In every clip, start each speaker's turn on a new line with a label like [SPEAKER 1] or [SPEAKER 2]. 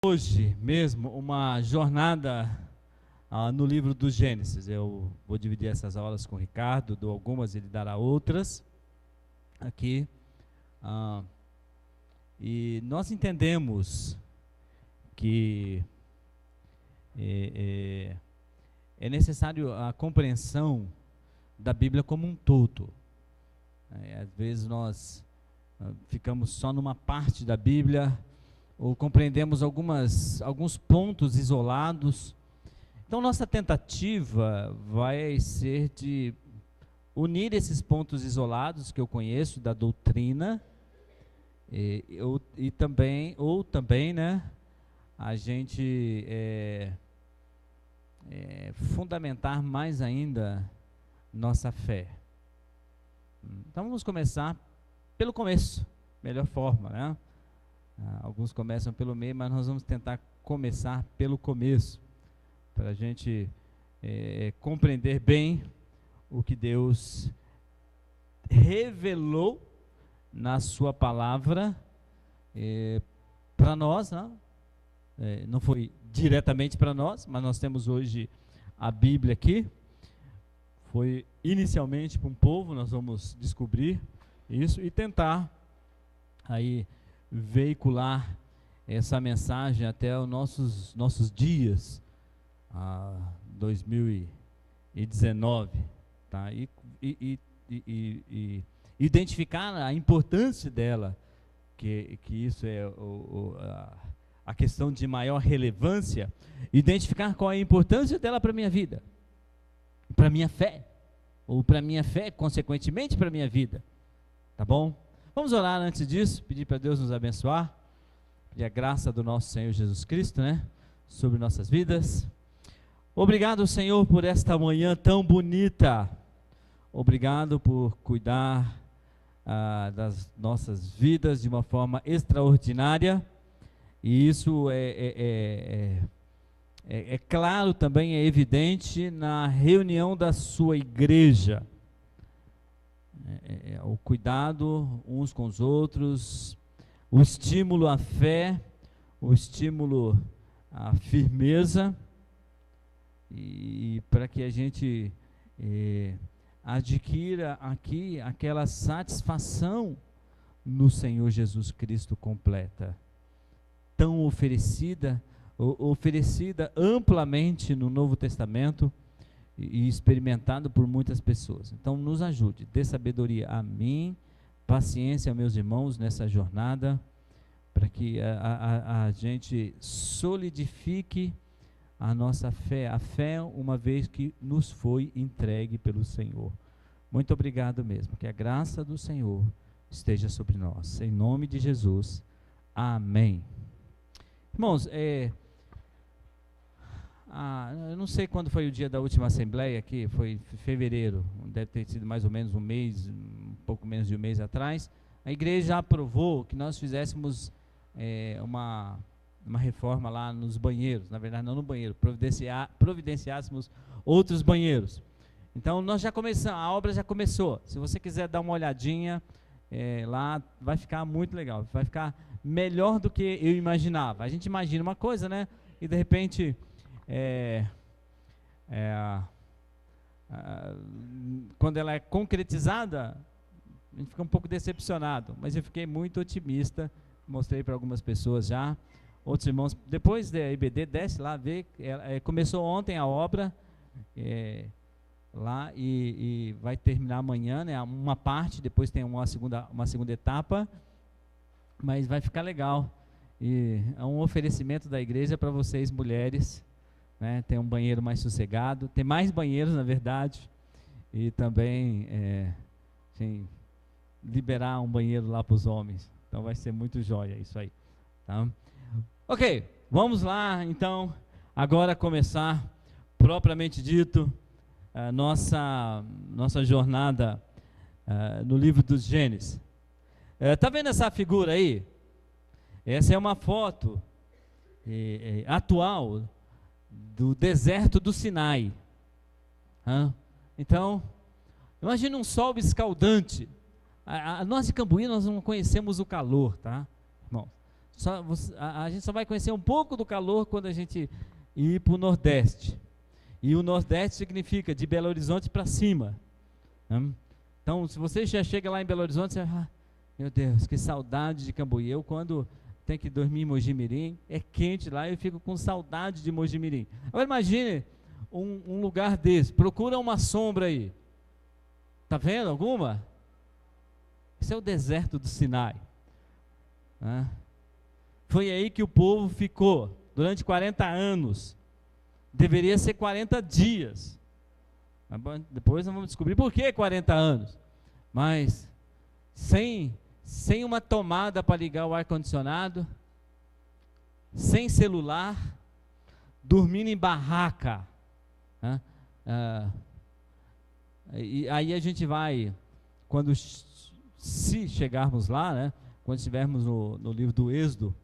[SPEAKER 1] Hoje mesmo uma jornada no livro do Gênesis. Eu vou dividir essas aulas com o Ricardo, dou algumas, ele dará outras aqui. E nós entendemos que é necessário a compreensão da Bíblia como um todo. Às vezes nós ficamos só numa parte da Bíblia, ou compreendemos alguns pontos isolados. Então, nossa tentativa vai ser de unir esses pontos isolados que eu conheço da doutrina, e também, né, a gente fundamentar mais ainda nossa fé. Então, vamos começar pelo começo, melhor forma, né? Alguns começam pelo meio, mas nós vamos tentar começar pelo começo, para a gente compreender bem o que Deus revelou na sua palavra para nós, né? Não foi diretamente para nós, mas nós temos hoje a Bíblia aqui. Foi inicialmente para um povo, nós vamos descobrir isso e tentar aí veicular essa mensagem até os nossos dias, 2019, tá? E identificar a importância dela, que isso é a questão de maior relevância, identificar qual é a importância dela para a minha vida, para a minha fé, ou para a minha fé, consequentemente, para a minha vida, tá bom? Vamos orar antes disso, pedir para Deus nos abençoar, pedir a graça do nosso Senhor Jesus Cristo, né, sobre nossas vidas. Obrigado, Senhor, por esta manhã tão bonita. Obrigado por cuidar das nossas vidas de uma forma extraordinária. E isso é claro, também é evidente na reunião da sua igreja. O cuidado uns com os outros, o estímulo à fé, o estímulo à firmeza, e para que a gente adquira aqui aquela satisfação no Senhor Jesus Cristo completa, tão oferecida amplamente no Novo Testamento, e experimentado por muitas pessoas. Então nos ajude, dê sabedoria a mim, paciência aos meus irmãos nessa jornada, para que a gente solidifique a nossa fé, a fé uma vez que nos foi entregue pelo Senhor. Muito obrigado mesmo, que a graça do Senhor esteja sobre nós, em nome de Jesus, amém. Irmãos, eu não sei quando foi o dia da última assembleia aqui, foi em fevereiro, deve ter sido mais ou menos um pouco menos de um mês atrás. A igreja aprovou que nós fizéssemos uma reforma lá nos banheiros, na verdade não no banheiro, providenciássemos outros banheiros. Então nós já começamos, a obra já começou. Se você quiser dar uma olhadinha lá, vai ficar muito legal, vai ficar melhor do que eu imaginava. A gente imagina uma coisa, né, e de repente quando ela é concretizada, a gente fica um pouco decepcionado, mas eu fiquei muito otimista, mostrei para algumas pessoas já, outros irmãos, depois da IBD, desce lá, vê, começou ontem a obra, lá, e vai terminar amanhã, né, uma parte, depois tem uma segunda etapa, mas vai ficar legal, e é um oferecimento da igreja para vocês mulheres, né, tem um banheiro mais sossegado, tem mais banheiros na verdade, e também liberar um banheiro lá para os homens, então vai ser muito jóia isso aí, tá? Ok, vamos lá então, agora começar, propriamente dito, a nossa jornada no livro dos Gênesis. Tá vendo essa figura aí? Essa é uma foto atual do deserto do Sinai. Então, imagina um sol escaldante. Nós de Cambuí, nós não conhecemos o calor, tá? Bom, A gente só vai conhecer um pouco do calor quando a gente ir para o Nordeste. E o Nordeste significa de Belo Horizonte para cima. Então, se você já chega lá em Belo Horizonte, você vai, meu Deus, que saudade de Cambuí. Eu, quando tenho que dormir em Mojimirim, é quente lá, eu fico com saudade de Mojimirim. Agora imagine um lugar desse, procura uma sombra aí. Está vendo alguma? Esse é o deserto do Sinai. Foi aí que o povo ficou durante 40 anos. Deveria ser 40 dias. Depois nós vamos descobrir por que 40 anos. Mas sem uma tomada para ligar o ar-condicionado, sem celular, dormindo em barraca. E aí a gente vai, se chegarmos lá, né, quando estivermos no livro do Êxodo,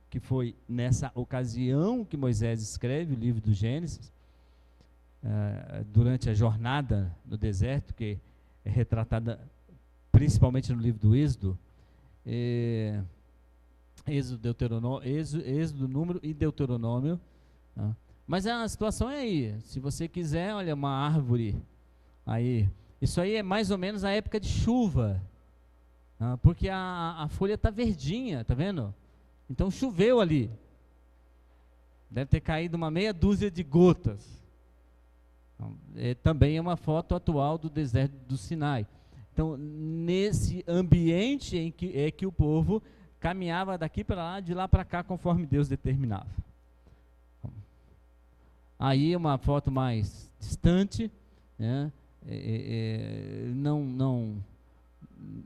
[SPEAKER 1] que foi nessa ocasião que Moisés escreve o livro do Gênesis, durante a jornada no deserto, que é retratada principalmente no livro do Êxodo, Êxodo, Número e Deuteronômio. Mas a situação é aí, se você quiser, olha, uma árvore aí, isso aí é mais ou menos a época de chuva, porque a folha está verdinha, tá vendo? Então choveu ali, deve ter caído uma meia dúzia de gotas. Também é uma foto atual do deserto do Sinai. Então, nesse ambiente em que o povo caminhava daqui para lá, de lá para cá, conforme Deus determinava. Aí uma foto mais distante, né?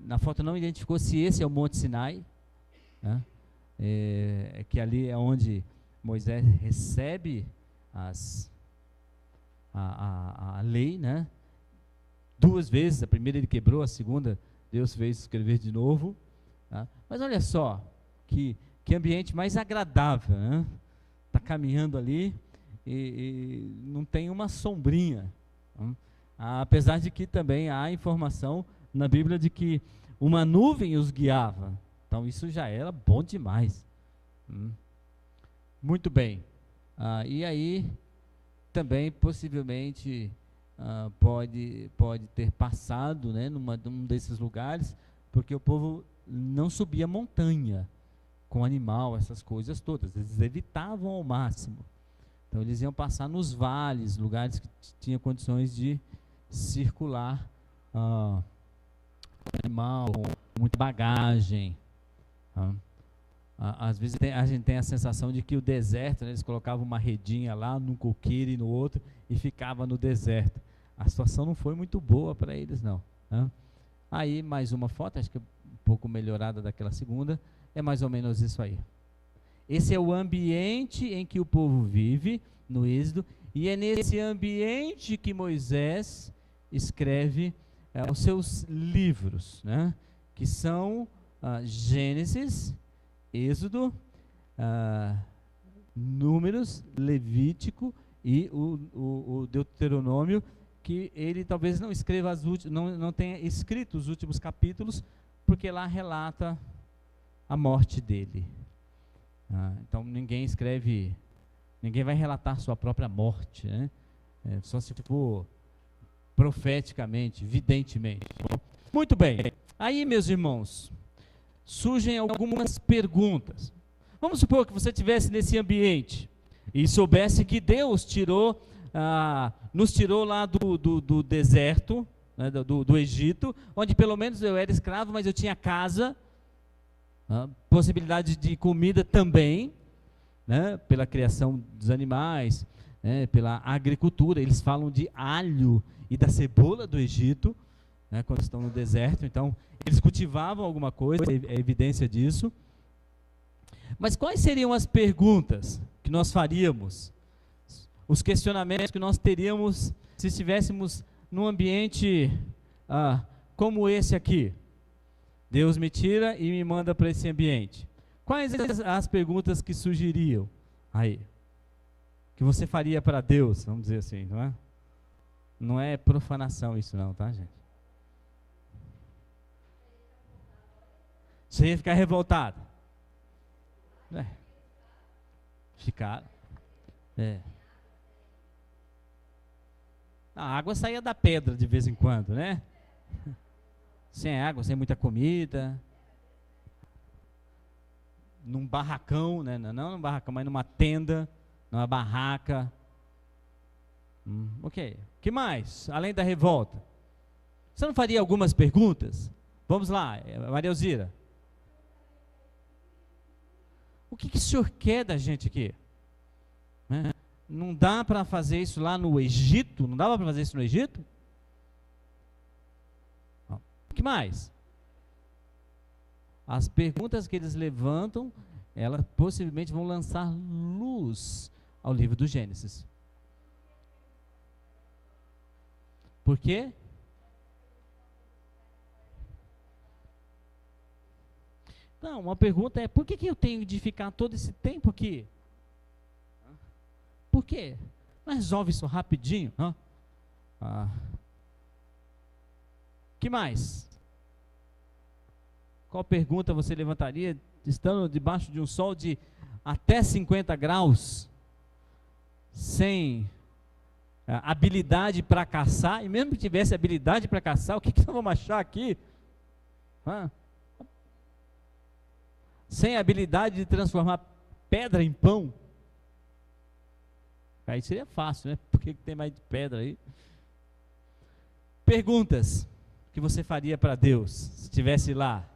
[SPEAKER 1] Na foto não identificou se esse é o Monte Sinai, né? Que ali é onde Moisés recebe a lei, né? 2 vezes, a primeira ele quebrou, a segunda Deus fez escrever de novo, tá? Mas olha só, que ambiente mais agradável, né? Está caminhando ali e não tem uma sombrinha, né? Apesar de que também há informação na Bíblia de que uma nuvem os guiava, então isso já era bom demais. Muito bem. E aí também possivelmente pode ter passado, né, num desses lugares, porque o povo não subia montanha com animal, essas coisas todas, eles evitavam ao máximo. Então eles iam passar nos vales, lugares que tinham condições de circular animal, muita bagagem. Às vezes a gente tem a sensação de que o deserto, né, eles colocavam uma redinha lá num coqueiro e no outro e ficava no deserto. A situação não foi muito boa para eles, não, né? Aí mais uma foto, acho que um pouco melhorada daquela segunda, é mais ou menos isso aí. Esse é o ambiente em que o povo vive no Êxodo, e é nesse ambiente que Moisés escreve os seus livros, né, que são Gênesis, Êxodo, Números, Levítico e o Deuteronômio, que ele talvez não escreva não tenha escrito os últimos capítulos, porque lá relata a morte dele. Então ninguém vai relatar sua própria morte, né? Só se for profeticamente, videnciamente. Muito bem. Aí, meus irmãos, surgem algumas perguntas. Vamos supor que você estivesse nesse ambiente e soubesse que Deus nos tirou lá do deserto, né, do Egito, onde pelo menos eu era escravo, mas eu tinha casa, possibilidade de comida também, né, pela criação dos animais, né, pela agricultura. Eles falam de alho e da cebola do Egito, né, quando estão no deserto. Então, eles cultivavam alguma coisa, é evidência disso. Mas quais seriam as perguntas que nós faríamos? Os questionamentos que nós teríamos se estivéssemos num ambiente como esse aqui? Deus me tira e me manda para esse ambiente. Quais as perguntas que surgiriam aí? Que você faria para Deus, vamos dizer assim, não é? Não é profanação isso não, tá, gente? Você ia ficar revoltado. É, ficaram. É. A água saía da pedra de vez em quando, né? Sem água, sem muita comida. Num barracão, né? Não num barracão, mas numa tenda, numa barraca. Ok. O que mais? Além da revolta. Você não faria algumas perguntas? Vamos lá, Maria Elzira. O que o senhor quer da gente aqui? Né? Não dá para fazer isso lá no Egito? Não dava para fazer isso no Egito? O que mais? As perguntas que eles levantam, elas possivelmente vão lançar luz ao livro do Gênesis. Por quê? Não, uma pergunta é, por que eu tenho de ficar todo esse tempo aqui? Por quê? Não resolve isso rapidinho? Que mais? Qual pergunta você levantaria estando debaixo de um sol de até 50 graus, sem habilidade para caçar, e mesmo que tivesse habilidade para caçar, o que nós vamos achar aqui? Sem habilidade de transformar pedra em pão? Aí seria fácil, né? Por que tem mais de pedra aí? Perguntas que você faria para Deus, se estivesse lá.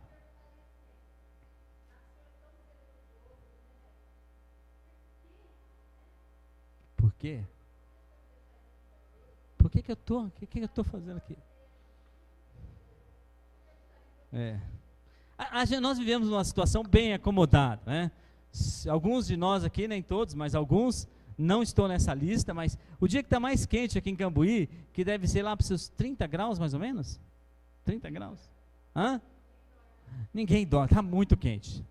[SPEAKER 1] Por quê? Por que eu estou? O que eu estou fazendo aqui? Nós vivemos numa situação bem acomodada, né? Alguns de nós aqui, nem todos, mas alguns não estão nessa lista, mas o dia que está mais quente aqui em Cambuí, que deve ser lá para os seus 30 graus mais ou menos? 30 graus? Ninguém dorme, está muito quente.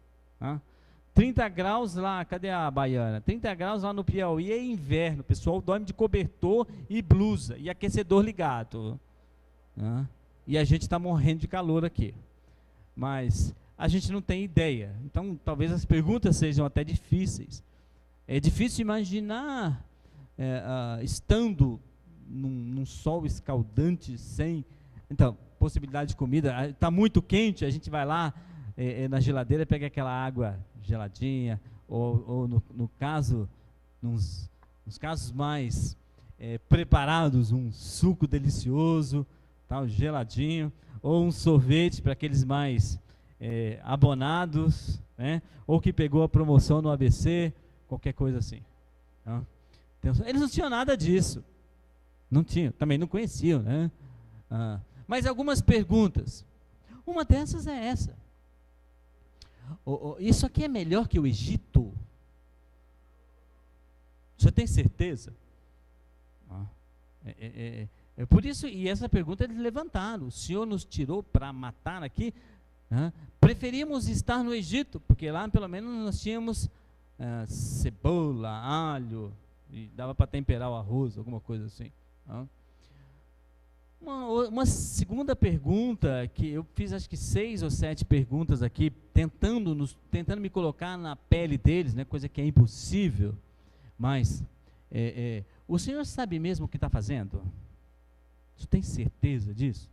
[SPEAKER 1] 30 graus lá, cadê a baiana? 30 graus lá no Piauí é inverno, o pessoal dorme de cobertor e blusa, e aquecedor ligado. E a gente está morrendo de calor aqui. Mas a gente não tem ideia. Então, talvez as perguntas sejam até difíceis. É difícil imaginar estando num sol escaldante, sem... Então, possibilidade de comida. Está muito quente, a gente vai lá na geladeira, pega aquela água geladinha, ou no caso, nos casos mais preparados, um suco delicioso, tal, geladinho, ou um sorvete para aqueles mais abonados, né? Ou que pegou a promoção no ABC, qualquer coisa assim. Eles não tinham nada disso. Não tinham, também não conheciam, né? Mas algumas perguntas. Uma dessas é essa. Isso aqui é melhor que o Egito? Você tem certeza? Por isso, e essa pergunta eles levantaram. O Senhor nos tirou para matar aqui. Preferimos estar no Egito, porque lá pelo menos nós tínhamos cebola, alho, e dava para temperar o arroz, alguma coisa assim. Uma segunda pergunta, que eu fiz acho que 6 ou 7 perguntas aqui, tentando me colocar na pele deles, né, coisa que é impossível, mas o Senhor sabe mesmo o que está fazendo? Você tem certeza disso?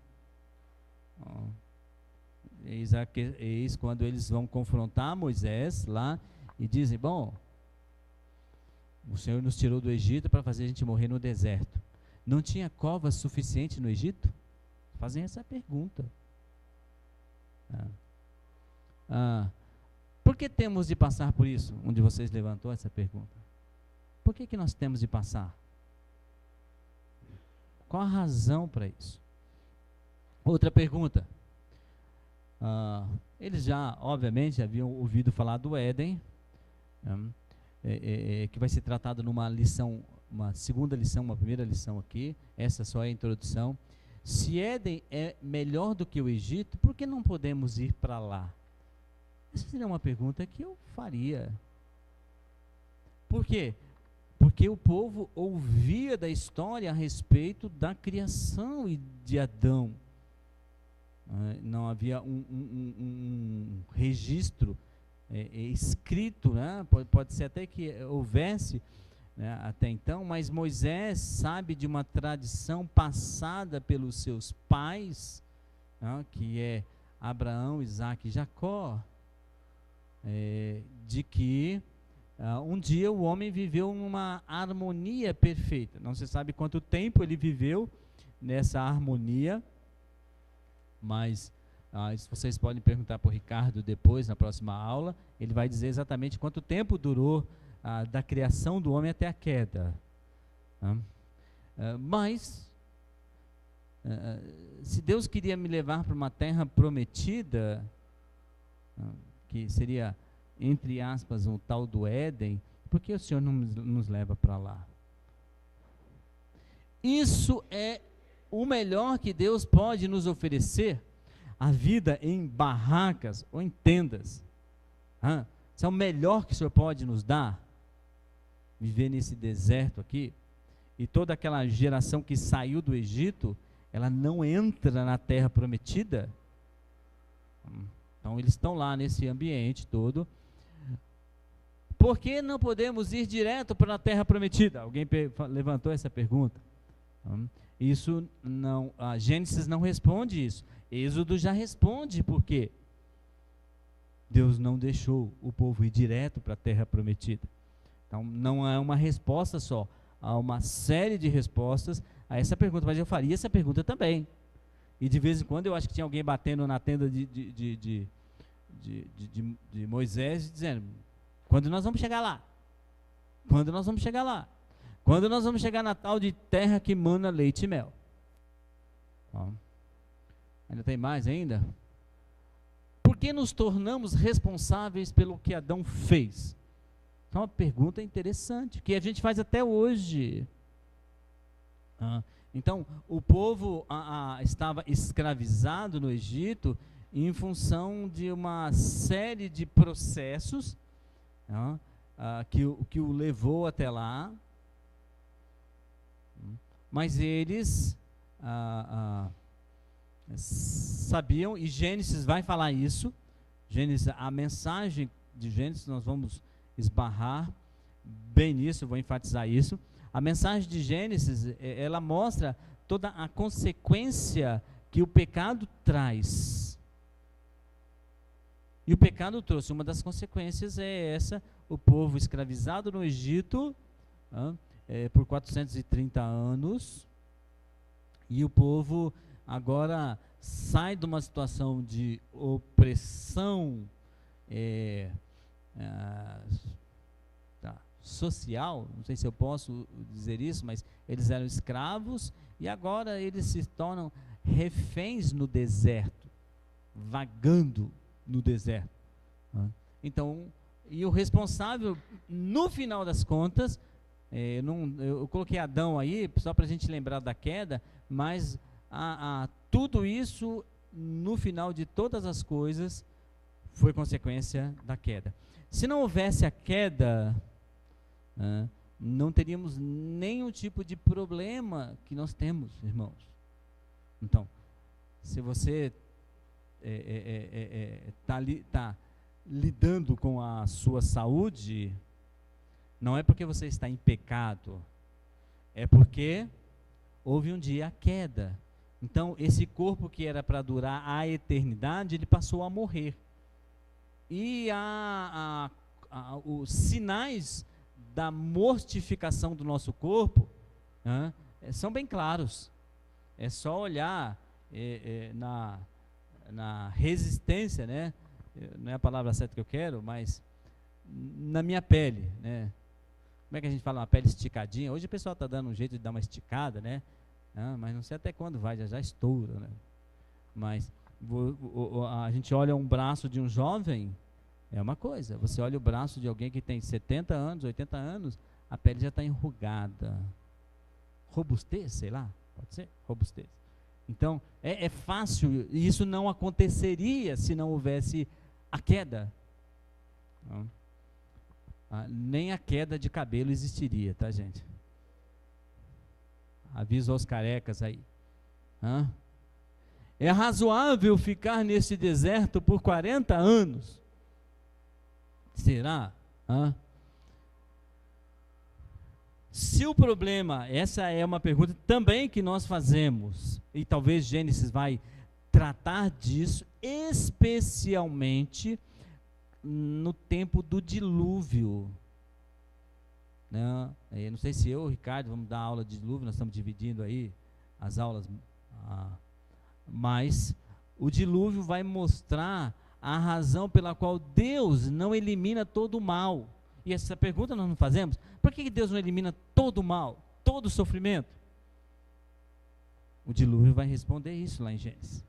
[SPEAKER 1] Eis quando eles vão confrontar Moisés lá e dizem, bom, o Senhor nos tirou do Egito para fazer a gente morrer no deserto. Não tinha covas suficiente no Egito? Fazem essa pergunta. Por que temos de passar por isso? Um de vocês levantou essa pergunta. Por que nós temos de passar? Qual a razão para isso? Outra pergunta. Eles já, obviamente, haviam ouvido falar do Éden, que vai ser tratado numa lição, uma segunda lição, uma primeira lição aqui. Essa só é a introdução. Se Éden é melhor do que o Egito, por que não podemos ir para lá? Essa seria uma pergunta que eu faria. Por quê? Porque o povo ouvia da história a respeito da criação de Adão. Não havia um registro escrito, né? Pode ser até que houvesse, né, até então, mas Moisés sabe de uma tradição passada pelos seus pais, né, que é Abraão, Isaque e Jacó, de que um dia o homem viveu uma harmonia perfeita. Não se sabe quanto tempo ele viveu nessa harmonia, mas isso vocês podem perguntar para o Ricardo depois, na próxima aula. Ele vai dizer exatamente quanto tempo durou da criação do homem até a queda. Mas, se Deus queria me levar para uma terra prometida, que seria, entre aspas, um tal do Éden, por que o Senhor não nos leva para lá? Isso é o melhor que Deus pode nos oferecer, a vida em barracas ou em tendas. Isso é o melhor que o Senhor pode nos dar, viver nesse deserto aqui. E toda aquela geração que saiu do Egito, ela não entra na terra prometida. Então eles estão lá nesse ambiente todo. Por que não podemos ir direto para a terra prometida? Alguém levantou essa pergunta. Isso não, Gênesis não responde isso. Êxodo já responde por quê. Deus não deixou o povo ir direto para a terra prometida. Então não é uma resposta só, há uma série de respostas a essa pergunta, mas eu faria essa pergunta também. E de vez em quando eu acho que tinha alguém batendo na tenda de Moisés, dizendo: quando nós vamos chegar lá? Quando nós vamos chegar lá? Quando nós vamos chegar na tal de terra que mana leite e mel? Ainda tem mais ainda? Por que nos tornamos responsáveis pelo que Adão fez? É uma pergunta interessante, que a gente faz até hoje. Então, o povo estava escravizado no Egito em função de uma série de processos que o levou até lá, mas eles sabiam, e Gênesis vai falar isso. Gênesis, a mensagem de Gênesis, nós vamos esbarrar bem nisso, eu vou enfatizar isso. A mensagem de Gênesis, ela mostra toda a consequência que o pecado traz. E o pecado trouxe, uma das consequências é essa: o povo escravizado no Egito por 430 anos, e o povo agora sai de uma situação de opressão social, não sei se eu posso dizer isso, mas eles eram escravos e agora eles se tornam reféns no deserto, vagando no deserto. Então, e o responsável, no final das contas, eu coloquei Adão aí, só para a gente lembrar da queda, mas tudo isso, no final de todas as coisas, foi consequência da queda. Se não houvesse a queda, não teríamos nenhum tipo de problema que nós temos, irmãos. Então, se você está lidando com a sua saúde, não é porque você está em pecado, é porque houve um dia a queda. Então, esse corpo que era para durar a eternidade, ele passou a morrer. E os sinais da mortificação do nosso corpo são bem claros. É só olhar na resistência, né? Não é a palavra certa que eu quero, mas na minha pele, né? Como é que a gente fala, uma pele esticadinha? Hoje o pessoal está dando um jeito de dar uma esticada, né? Mas não sei até quando vai, já estoura, né? Mas a gente olha um braço de um jovem, é uma coisa. Você olha o braço de alguém que tem 70 anos, 80 anos, a pele já está enrugada. Robustez, sei lá, pode ser? Robustez. Então, é fácil, e isso não aconteceria se não houvesse a queda. Nem a queda de cabelo existiria, tá, gente? Aviso aos carecas aí. É razoável ficar nesse deserto por 40 anos. Será? Se o problema, essa é uma pergunta também que nós fazemos, e talvez Gênesis vai tratar disso, especialmente no tempo do dilúvio. Né? Eu não sei se eu e o Ricardo vamos dar aula de dilúvio, nós estamos dividindo aí as aulas, mas o dilúvio vai mostrar a razão pela qual Deus não elimina todo o mal. E essa pergunta nós não fazemos. Por que Deus não elimina todo o mal, todo o sofrimento? O dilúvio vai responder isso lá em Gênesis.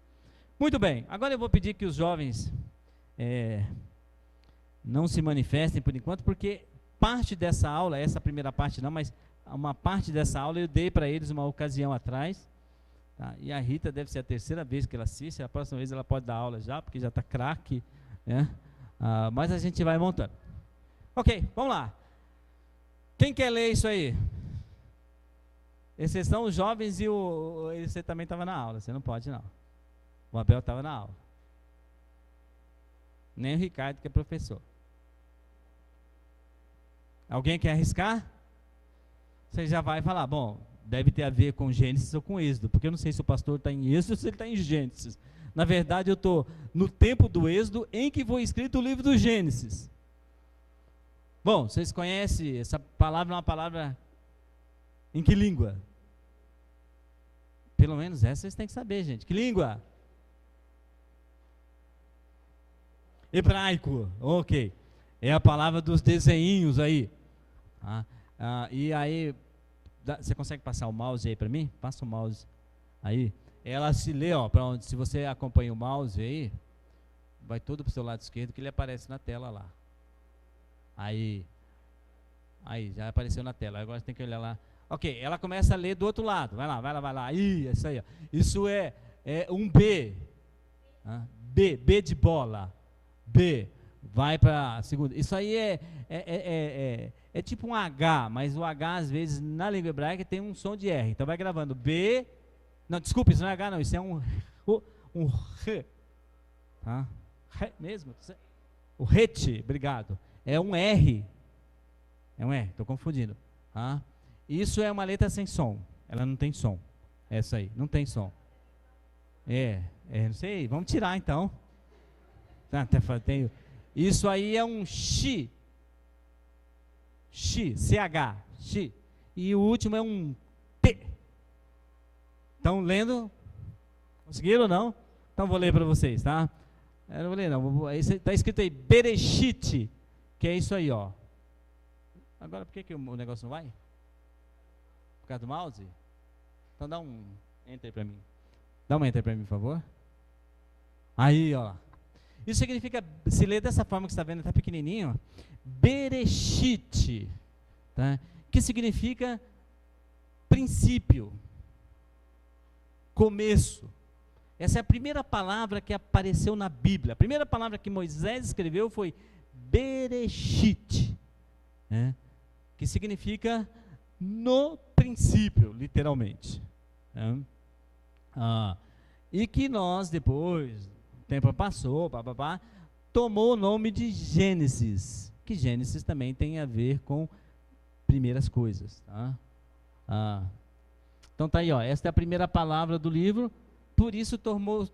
[SPEAKER 1] Muito bem, agora eu vou pedir que os jovens não se manifestem por enquanto, porque parte dessa aula, essa primeira parte não, mas uma parte dessa aula eu dei para eles uma ocasião atrás. Tá? E a Rita deve ser a terceira vez que ela assiste, a próxima vez ela pode dar aula já, porque já está craque, né? Mas a gente vai montando. Ok, vamos lá. Quem quer ler isso aí? Exceção os jovens e você também estava na aula, você não pode não. O Abel estava na aula. Nem o Ricardo, que é professor. Alguém quer arriscar? Você já vai falar, bom, deve ter a ver com Gênesis ou com Êxodo, porque eu não sei se o pastor está em Êxodo ou se ele está em Gênesis. Na verdade, eu estou no tempo do Êxodo em que foi escrito o livro do Gênesis. Bom, vocês conhecem essa palavra, é uma palavra em que língua? Pelo menos essa vocês têm que saber, gente. Que língua? Hebraico, ok. É a palavra dos desenhinhos aí. E aí, você consegue passar o mouse aí para mim? Passa o mouse aí. Ela se lê, ó, para onde, se você acompanha o mouse aí, vai todo para o seu lado esquerdo que ele aparece na tela lá. Aí, já apareceu na tela. Agora você tem que olhar lá. Ok, ela começa a ler do outro lado. Vai lá. Isso aí, ó. Isso é um B. B de bola. B. Vai para a segunda. Isso aí é tipo um H, mas o H, às vezes, na língua hebraica, tem um som de R. Então vai gravando B. Não, desculpa, isso não é H, não. Isso é um R. Tá? R mesmo. O RET, obrigado. É um R. É um R, estou confundindo. Isso é uma letra sem som. Ela não tem som. Essa aí, não tem som. Não sei, vamos tirar então. Isso aí é um X. CH. X. E o último é um T. Estão lendo? Conseguiram ou não? Então vou ler para vocês, tá? Eu não vou ler não. Está escrito aí, Bereshit. Que é isso aí, ó. Agora, por que o negócio não vai? Por causa do mouse? Então dá um enter para mim. Dá um enter para mim, por favor. Aí, ó. Isso significa, se ler dessa forma que você está vendo, está pequenininho, ó, Bereshit, tá? Que significa princípio, começo. Essa é a primeira palavra que apareceu na Bíblia. A primeira palavra que Moisés escreveu foi Bereshit, né? Que significa no princípio, literalmente. Né? E que nós depois, o tempo passou, tomou o nome de Gênesis, que Gênesis também tem a ver com primeiras coisas. Tá? Então tá aí, ó, esta é a primeira palavra do livro, por isso tomou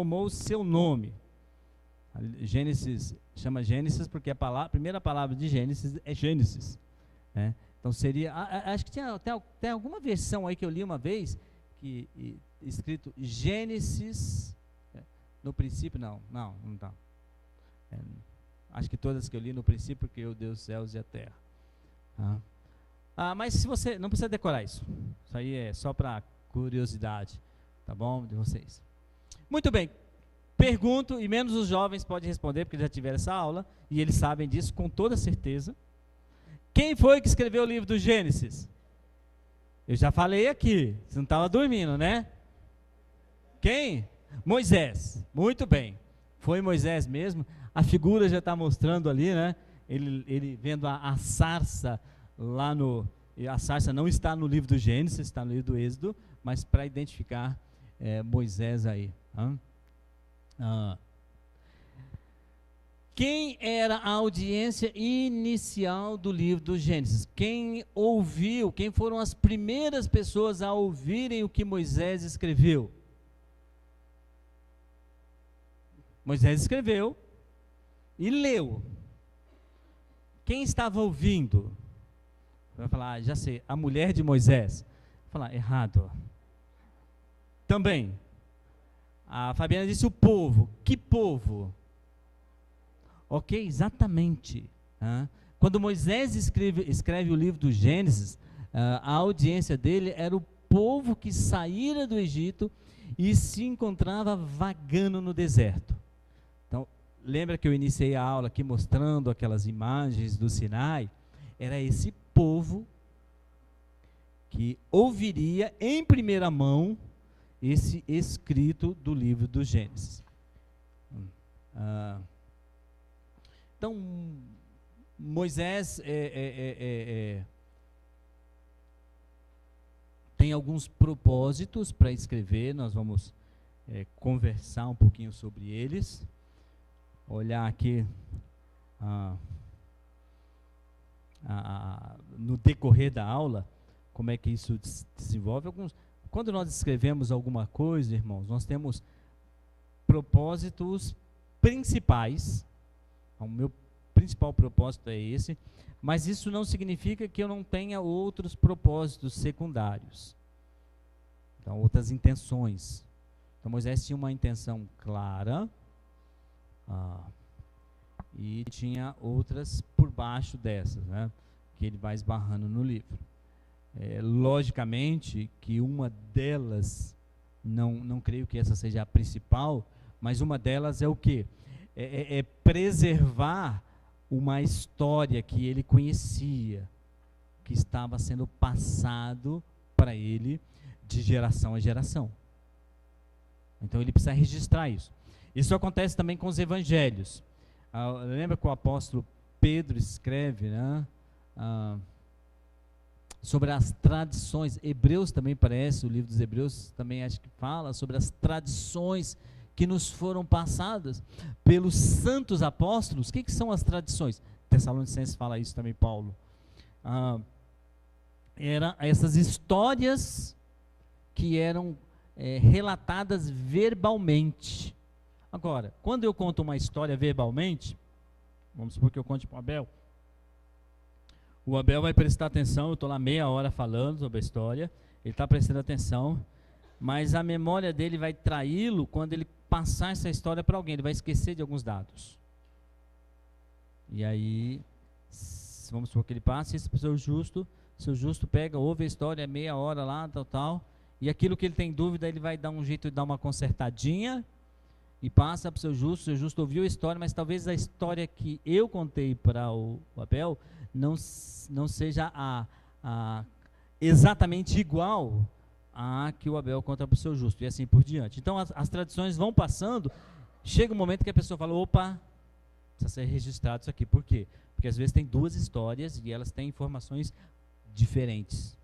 [SPEAKER 1] o seu nome. Gênesis, chama Gênesis porque a primeira palavra de Gênesis é Gênesis. Né? Então seria, acho que tem alguma versão aí que eu li uma vez, que escrito Gênesis, no princípio, não está. Acho que todas que eu li no princípio criou Deus os céus e a terra. Mas se você, não precisa decorar isso. Isso aí é só para curiosidade, tá bom, de vocês. Muito bem. Pergunto, e menos os jovens podem responder, porque já tiveram essa aula, e eles sabem disso com toda certeza. Quem foi que escreveu o livro do Gênesis? Eu já falei aqui, você não estava dormindo, né? Quem? Moisés. Muito bem. Foi Moisés mesmo. A figura já está mostrando ali, né? Ele vendo a sarça lá no... A sarça não está no livro do Gênesis, está no livro do Êxodo, mas para identificar Moisés aí. Quem era a audiência inicial do livro do Gênesis? Quem ouviu? Quem foram as primeiras pessoas a ouvirem o que Moisés escreveu? Moisés escreveu e leu. Quem estava ouvindo? Vai falar, já sei, a mulher de Moisés. Vai falar, errado. Também. A Fabiana disse o povo. Que povo? Ok, exatamente. Quando Moisés escreve o livro do Gênesis, a audiência dele era o povo que saíra do Egito e se encontrava vagando no deserto. Então, lembra que eu iniciei a aula aqui mostrando aquelas imagens do Sinai? Era esse povo que ouviria em primeira mão esse escrito do livro do Gênesis. Então, Moisés tem alguns propósitos para escrever, nós vamos conversar um pouquinho sobre eles, olhar aqui no decorrer da aula, como é que isso desenvolve. Quando nós escrevemos alguma coisa, irmãos, nós temos propósitos principais. O meu principal propósito é esse, mas isso não significa que eu não tenha outros propósitos secundários. Então, outras intenções. Então, Moisés tinha uma intenção clara e tinha outras por baixo dessas, né, que ele vai esbarrando no livro. Logicamente que uma delas, não creio que essa seja a principal, mas uma delas é o quê? É preservar uma história que ele conhecia, que estava sendo passado para ele de geração a geração. Então ele precisa registrar isso. Isso acontece também com os evangelhos. Lembra que o apóstolo Pedro escreve, né, sobre as tradições. Hebreus também parece, o livro dos Hebreus também acho que fala sobre as tradições que nos foram passadas pelos santos apóstolos. O que são as tradições? Tessalonicenses fala isso também, Paulo. Eram essas histórias que eram relatadas verbalmente. Agora, quando eu conto uma história verbalmente, vamos supor que eu conte para o Abel, o Abel vai prestar atenção, eu estou lá meia hora falando sobre a história, ele está prestando atenção, mas a memória dele vai traí-lo quando ele passar essa história para alguém, ele vai esquecer de alguns dados. E aí, vamos supor que ele passe isso para o seu justo pega, ouve a história, meia hora lá, tal, e aquilo que ele tem dúvida, ele vai dar um jeito de dar uma consertadinha, e passa para o seu justo ouviu a história, mas talvez a história que eu contei para o Abel não seja exatamente igual a que o Abel conta para o seu justo, e assim por diante. Então as tradições vão passando, chega um momento que a pessoa fala, opa, precisa ser registrado isso aqui. Por quê? Porque às vezes tem duas histórias e elas têm informações diferentes.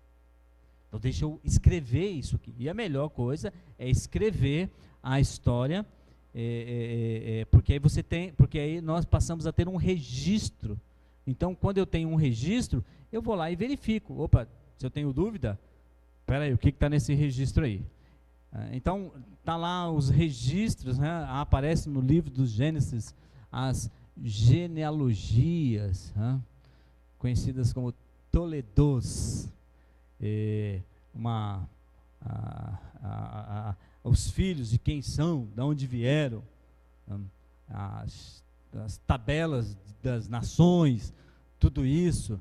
[SPEAKER 1] Então deixa eu escrever isso aqui. E a melhor coisa é escrever a história, porque aí nós passamos a ter um registro. Então, quando eu tenho um registro, eu vou lá e verifico. Opa, se eu tenho dúvida, espera aí, o que está nesse registro aí? Então, está lá os registros, né? Aparece no livro dos Gênesis as genealogias, né? Conhecidas como Toledos, os filhos de quem são, de onde vieram, as tabelas das nações, tudo isso.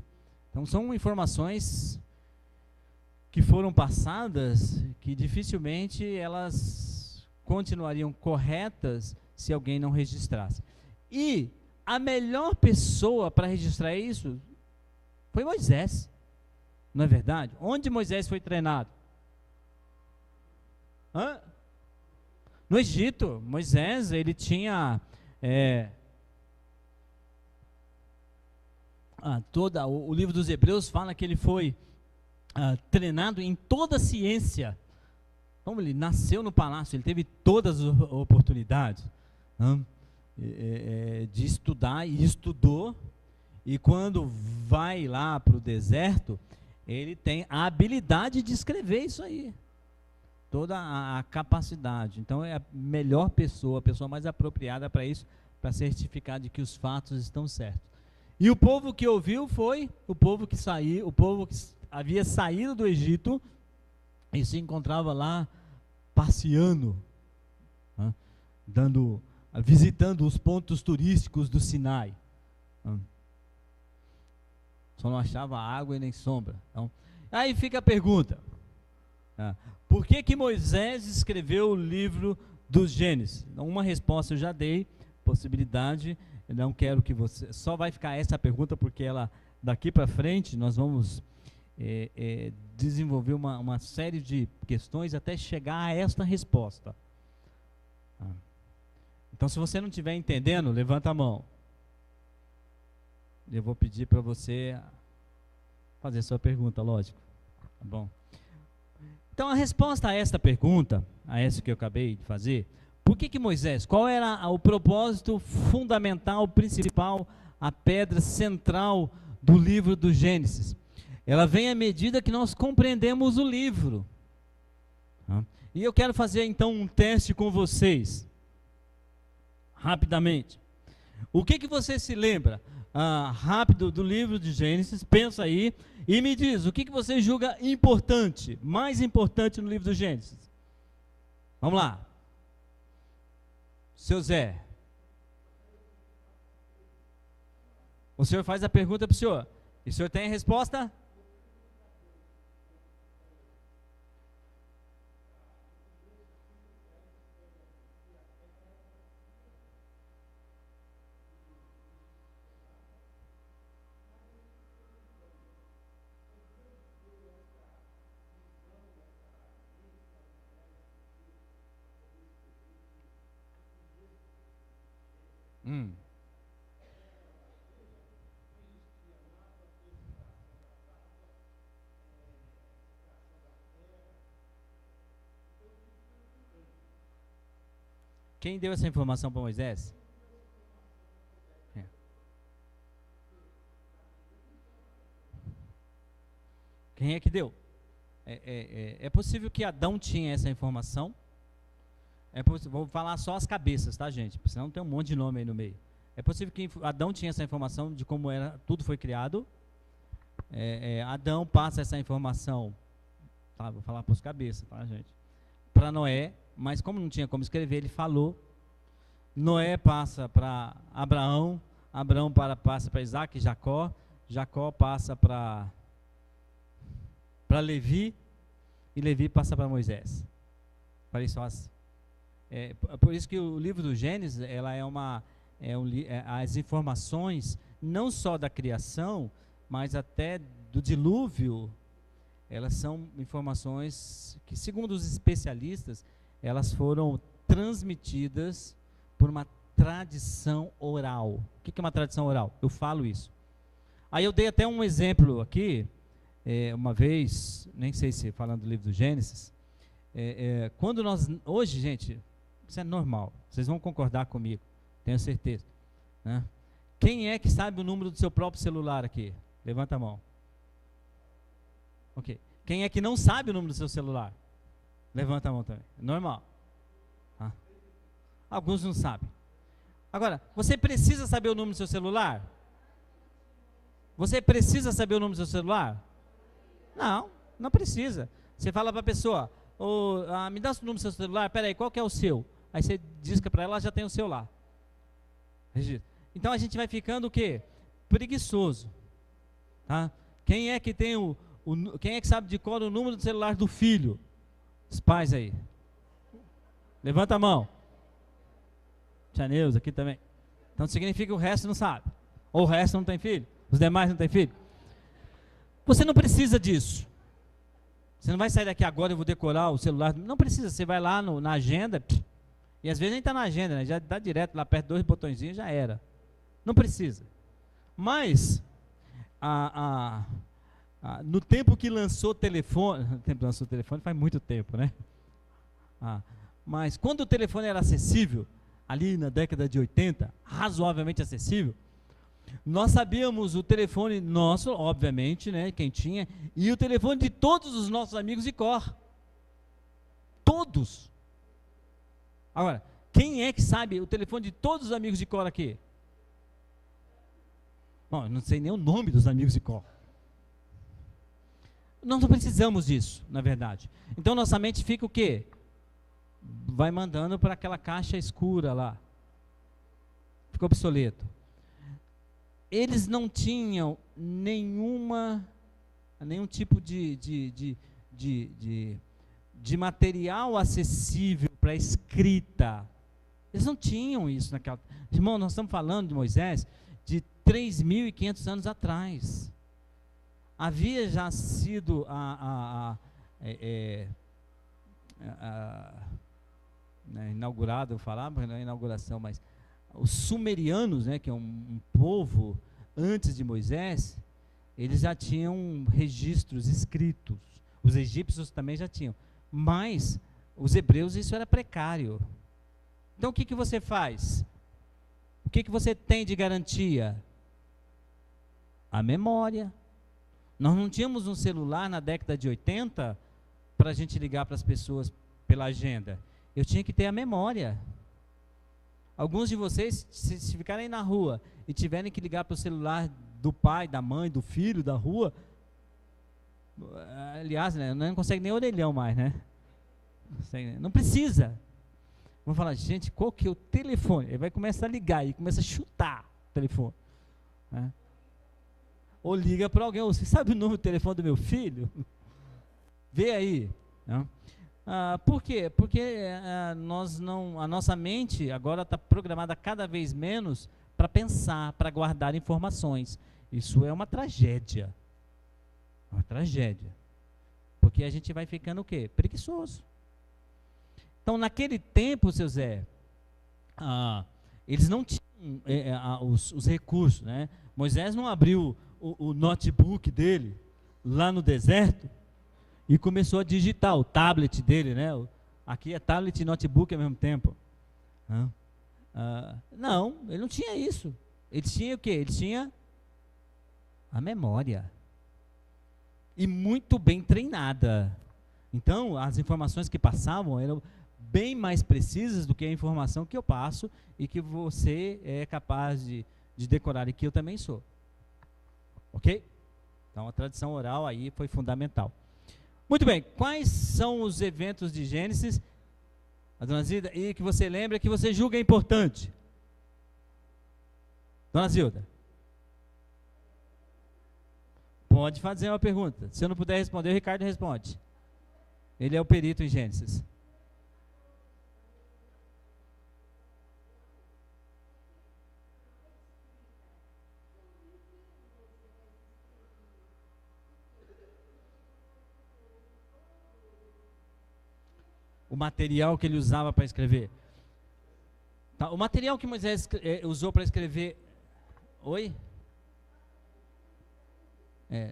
[SPEAKER 1] Então são informações que foram passadas que dificilmente elas continuariam corretas se alguém não registrasse. E a melhor pessoa para registrar isso foi Moisés, não é verdade? Onde Moisés foi treinado? No Egito. Moisés, ele tinha o livro dos Hebreus fala que ele foi treinado em toda a ciência. Então ele nasceu no palácio, ele teve todas as oportunidades. de estudar, e estudou, e quando vai lá para o deserto, ele tem a habilidade de escrever isso aí, toda a capacidade. Então é a melhor pessoa, a pessoa mais apropriada para isso, para certificar de que os fatos estão certos. E o povo que ouviu foi o povo que saiu, o povo que havia saído do Egito e se encontrava lá passeando, né, visitando os pontos turísticos do Sinai. Só não achava água e nem sombra. Então, aí fica a pergunta: por que Moisés escreveu o livro dos Gênesis? Uma resposta eu já dei, possibilidade. Eu não quero que você... Só vai ficar essa pergunta, porque ela, daqui para frente, nós vamos desenvolver uma série de questões até chegar a esta resposta. Então, se você não estiver entendendo, levanta a mão. Eu vou pedir para você fazer sua pergunta, lógico. Tá bom? Então, a resposta a esta pergunta, a essa que eu acabei de fazer, por que Moisés, qual era o propósito fundamental, principal, a pedra central do livro do Gênesis? Ela vem à medida que nós compreendemos o livro. E eu quero fazer então um teste com vocês, rapidamente. O que você se lembra, rápido, do livro de Gênesis? Pensa aí e me diz, o que você julga importante, mais importante no livro do Gênesis? Vamos lá. Seu Zé. O senhor faz a pergunta para o senhor. E o senhor tem a resposta? Quem deu essa informação para Moisés? Quem é que deu? É possível que Adão tinha essa informação. Vou falar só as cabeças, tá, gente? Senão tem um monte de nome aí no meio. É possível que Adão tinha essa informação de como tudo foi criado. Adão passa essa informação, tá, vou falar para os cabeças, tá, gente? Para Noé, mas como não tinha como escrever, ele falou. Noé passa para Abraão, Abraão passa para Isaac e Jacó, Jacó passa para Levi, e Levi passa para Moisés. Falei só assim. Por isso que o livro do Gênesis, ela as informações, não só da criação, mas até do dilúvio, elas são informações que, segundo os especialistas, elas foram transmitidas por uma tradição oral. O que é uma tradição oral? Eu falo isso. Aí eu dei até um exemplo aqui, uma vez, nem sei se falando do livro do Gênesis, quando hoje, gente, isso é normal, vocês vão concordar comigo, tenho certeza, né? Quem é que sabe o número do seu próprio celular aqui? Levanta a mão. Ok. Quem é que não sabe o número do seu celular? Levanta a mão também. Normal. Alguns não sabem. Agora, você precisa saber o número do seu celular? Você precisa saber o número do seu celular? Não, não precisa. Você fala para a pessoa, me dá o número do seu celular, peraí, qual que é o seu? Aí você disca para ela já tem o seu lá. Então a gente vai ficando o quê? Preguiçoso. Tá? Quem é que tem quem é que sabe de cor o número do celular do filho? Os pais aí. Levanta a mão. Tia Neuza aqui também. Então significa que o resto não sabe. Ou o resto não tem filho. Os demais não têm filho. Você não precisa disso. Você não vai sair daqui agora e vou decorar o celular. Não precisa. Você vai lá na agenda. E às vezes nem está na agenda, né? Já dá direto lá perto, 2 botõezinhos, já era. Não precisa. Mas, no tempo que lançou o telefone, faz muito tempo, né? Mas quando o telefone era acessível, ali na década de 80, razoavelmente acessível, nós sabíamos o telefone nosso, obviamente, né, quem tinha, e o telefone de todos os nossos amigos de cor. Todos. Agora, quem é que sabe o telefone de todos os amigos de cor aqui? Bom, eu não sei nem o nome dos amigos de cor. Nós não precisamos disso, na verdade. Então nossa mente fica o quê? Vai mandando para aquela caixa escura lá. Ficou obsoleto. Eles não tinham nenhum tipo de material acessível para escrita. Eles não tinham isso naquela... Irmão, nós estamos falando de Moisés de 3.500 anos atrás. Havia já sido inaugurado, eu falava, não é inauguração, mas os sumerianos, né, que é um povo antes de Moisés, eles já tinham registros escritos. Os egípcios também já tinham. Mas os hebreus, isso era precário. Então o que você faz? O que você tem de garantia? A memória. Nós não tínhamos um celular na década de 80 para a gente ligar para as pessoas pela agenda. Eu tinha que ter a memória. Alguns de vocês, se ficarem na rua e tiverem que ligar para o celular do pai, da mãe, do filho, da rua, aliás, né, não consegue nem orelhão mais, né? Não precisa. Vamos falar, gente, qual que é o telefone? Ele vai começar a ligar e começa a chutar o telefone, né? Ou liga para alguém, você sabe o número do telefone do meu filho? Vê aí. Né? Por quê? Porque a nossa mente agora está programada cada vez menos para pensar, para guardar informações. Isso é uma tragédia. Uma tragédia. Porque a gente vai ficando o quê? Preguiçoso. Então, naquele tempo, seu Zé, eles não tinham os recursos, né? Moisés não abriu o notebook dele lá no deserto e começou a digitar o tablet dele, né? Aqui é tablet e notebook ao mesmo tempo. Não, ele não tinha isso. Ele tinha o quê? Ele tinha a memória. E muito bem treinada. Então, as informações que passavam eram bem mais precisas do que a informação que eu passo e que você é capaz de decorar, e que eu também sou. Ok? Então a tradição oral aí foi fundamental. Muito bem, quais são os eventos de Gênesis, a dona Zilda, e que você lembra, que você julga importante? Dona Zilda. Pode fazer uma pergunta. Se eu não puder responder, o Ricardo responde. Ele é o perito em Gênesis. O material que ele usava para escrever. Tá, o material que Moisés usou para escrever... Oi?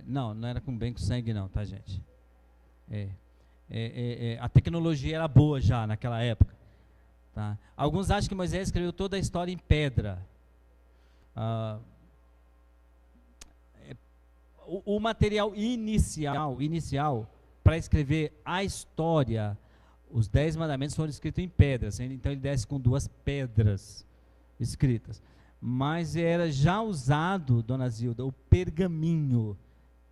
[SPEAKER 1] Não era com bem com sangue não, tá, gente? A tecnologia era boa já naquela época. Tá? Alguns acham que Moisés escreveu toda a história em pedra. O material inicial para escrever a história... Os 10 mandamentos foram escritos em pedras, então ele desce com 2 pedras escritas. Mas era já usado, dona Zilda, o pergaminho,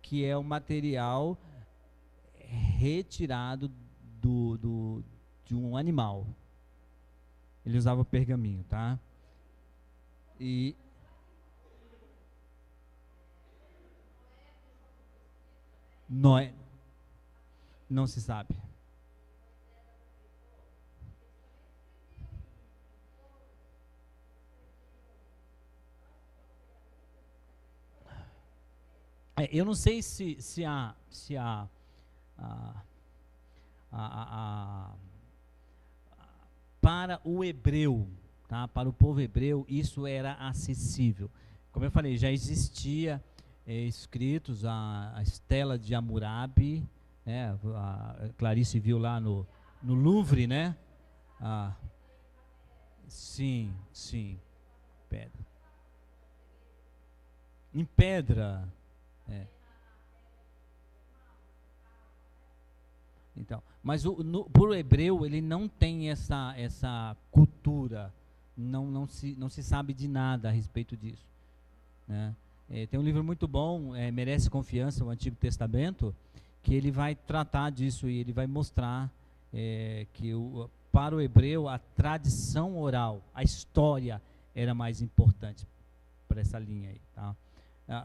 [SPEAKER 1] que é o material retirado de um animal. Ele usava o pergaminho, tá? E... Não se sabe. Eu não sei se para o hebreu, tá? Para o povo hebreu, isso era acessível. Como eu falei, já existia escritos a Estela de Hammurabi, né? A Clarice viu lá no Louvre, né? Sim, sim, pedra. Em pedra. É. Então, mas por o hebreu ele não tem essa cultura, não se sabe de nada a respeito disso, né? Tem um livro muito bom, Merece Confiança, o Antigo Testamento, que ele vai tratar disso e ele vai mostrar que para o hebreu a tradição oral, a história era mais importante para essa linha aí, tá?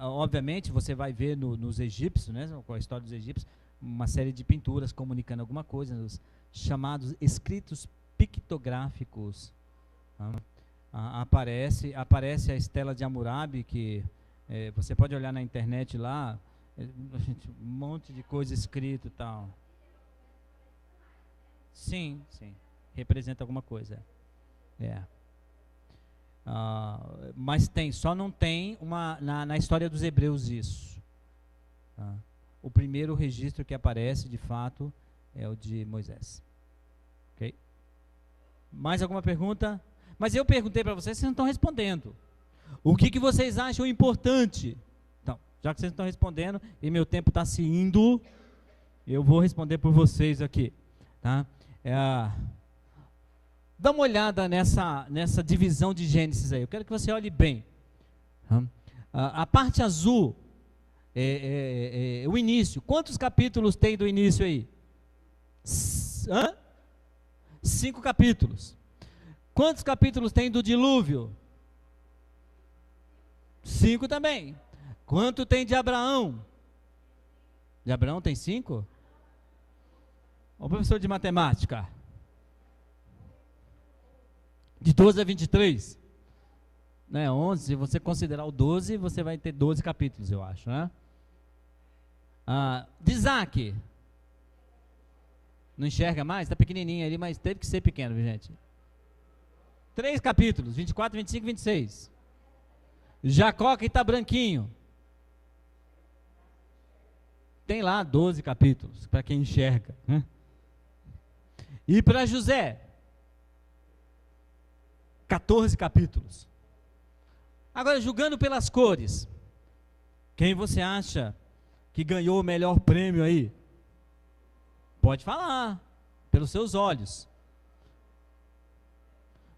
[SPEAKER 1] Obviamente você vai ver nos egípcios, né, com a história dos egípcios, uma série de pinturas comunicando alguma coisa, os chamados escritos pictográficos. Aparece a Estela de Hammurabi, que você pode olhar na internet lá, um monte de coisa escrita e tal. Sim, sim, representa alguma coisa. Mas só não tem na história dos hebreus isso. Tá? O primeiro registro que aparece, de fato, é o de Moisés. Ok? Mais alguma pergunta? Mas eu perguntei para vocês não estão respondendo. O que vocês acham importante? Então, já que vocês não estão respondendo e meu tempo está se indo, eu vou responder por vocês aqui. Tá? Dá uma olhada nessa divisão de Gênesis aí. Eu quero que você olhe bem. A parte azul o início. Quantos capítulos tem do início aí? 5 capítulos. Quantos capítulos tem do dilúvio? 5 também. Quanto tem de Abraão? De Abraão tem 5? O professor de matemática. De 12 a 23. Né, 11, se você considerar o 12, você vai ter 12 capítulos, eu acho, né? De Isaac. Não enxerga mais? Está pequenininho ali, mas teve que ser pequeno, gente. 3 capítulos, 24, 25 e 26. Jacó, que está branquinho. Tem lá 12 capítulos, para quem enxerga, né? E para José, 14 capítulos. Agora, julgando pelas cores, quem você acha que ganhou o melhor prêmio aí? Pode falar, pelos seus olhos.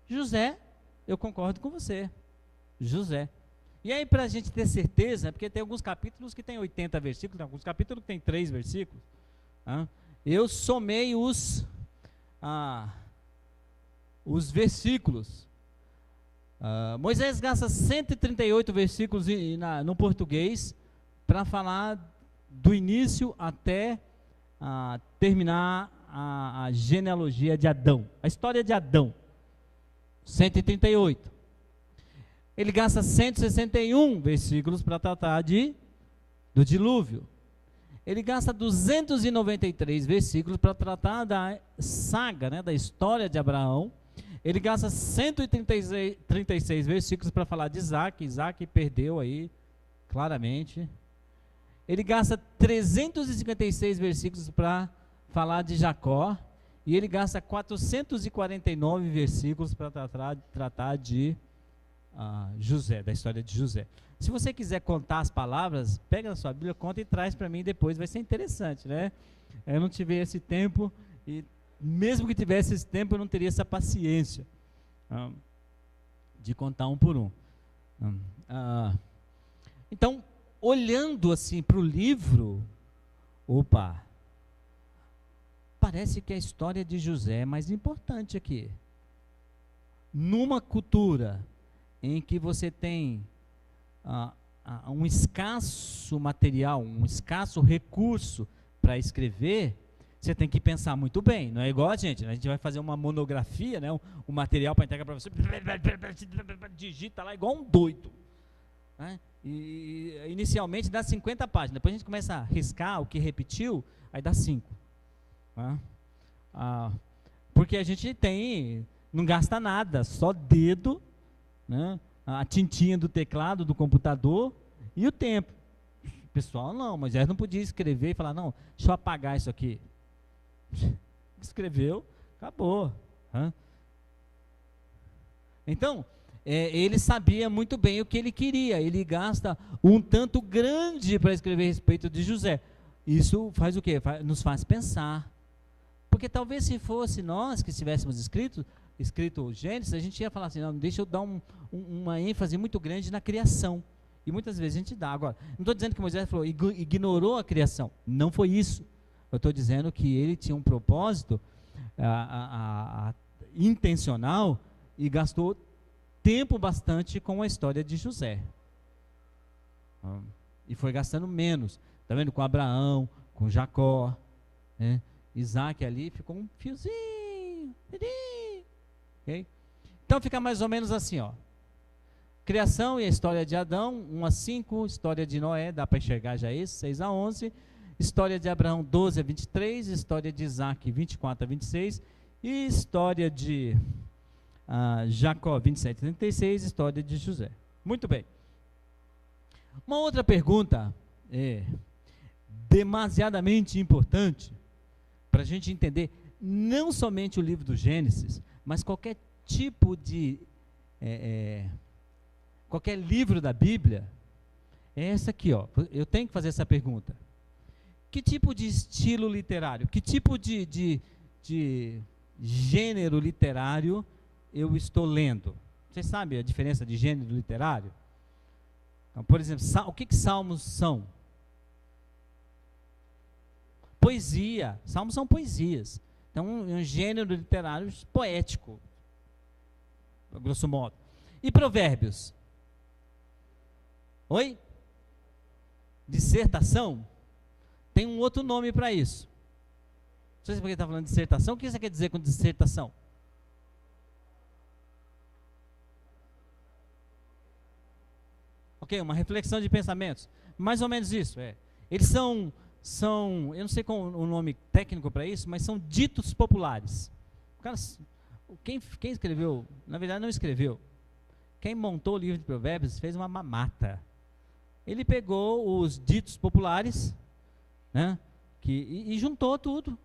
[SPEAKER 1] José, eu concordo com você. José. E aí, para a gente ter certeza, porque tem alguns capítulos que tem 80 versículos, tem alguns capítulos que tem 3 versículos. Eu somei os versículos. Moisés gasta 138 versículos no português para falar do início até terminar a genealogia de Adão, a história de Adão. 138. Ele gasta 161 versículos para tratar do dilúvio. Ele gasta 293 versículos para tratar da saga, né, da história de Abraão. Ele gasta 136 versículos para falar de Isaac. Isaac perdeu aí, claramente. Ele gasta 356 versículos para falar de Jacó. E ele gasta 449 versículos para tratar de José, da história de José. Se você quiser contar as palavras, pega na sua Bíblia, conta e traz para mim depois, vai ser interessante, né? Eu não tive esse tempo, e mesmo que tivesse esse tempo, eu não teria essa paciência de contar um por um. Então, olhando assim para o livro, parece que a história de José é mais importante aqui. Numa cultura em que você tem um escasso material, um escasso recurso para escrever, você tem que pensar muito bem. Não é igual a gente vai fazer uma monografia, né, um material para entregar para você, digita lá igual um doido, né? E inicialmente dá 50 páginas, depois a gente começa a riscar o que repetiu, aí dá 5. Porque a gente não gasta nada, só dedo, né, a tintinha do teclado, do computador e o tempo. O pessoal não, Moisés não podia escrever e falar, não, deixa eu apagar isso aqui. Escreveu, acabou. Então, ele sabia muito bem o que ele queria. Ele gasta um tanto grande para escrever a respeito de José. Isso faz o quê? Nos faz pensar. Porque talvez se fosse nós que tivéssemos escrito o Gênesis, a gente ia falar assim, não, deixa eu dar uma ênfase muito grande na criação. E muitas vezes a gente dá. Agora, não estou dizendo que Moisés falou, ignorou a criação. Não foi isso. Eu estou dizendo que ele tinha um propósito intencional e gastou tempo bastante com a história de José. E foi gastando menos. Está vendo? Com Abraão, com Jacó, né? Isaac ali ficou um fiozinho. Okay? Então fica mais ou menos assim, ó. Criação e a história de Adão, 1 a 5, história de Noé, dá para enxergar já isso, 6 a 11, história de Abraão, 12 a 23, história de Isaac, 24 a 26, e história de Jacó, 27 a 36, história de José. Muito bem. Uma outra pergunta demasiadamente importante para a gente entender não somente o livro do Gênesis, mas qualquer tipo de qualquer livro da Bíblia, é essa aqui, ó. Eu tenho que fazer essa pergunta. Que tipo de estilo literário, que tipo de gênero literário eu estou lendo? Vocês sabem a diferença de gênero literário? Então, por exemplo, o que salmos são? Poesia. Salmos são poesias. Então, um gênero literário poético, grosso modo. E provérbios? Oi? Dissertação? Tem um outro nome para isso. Não sei se porque está falando de dissertação. O que você quer dizer com dissertação? Ok, uma reflexão de pensamentos. Mais ou menos isso. Eles são, eu não sei qual o nome técnico para isso, mas são ditos populares. Quem escreveu, na verdade não escreveu. Quem montou o livro de Provérbios fez uma mamata. Ele pegou os ditos populares, né, e juntou tudo.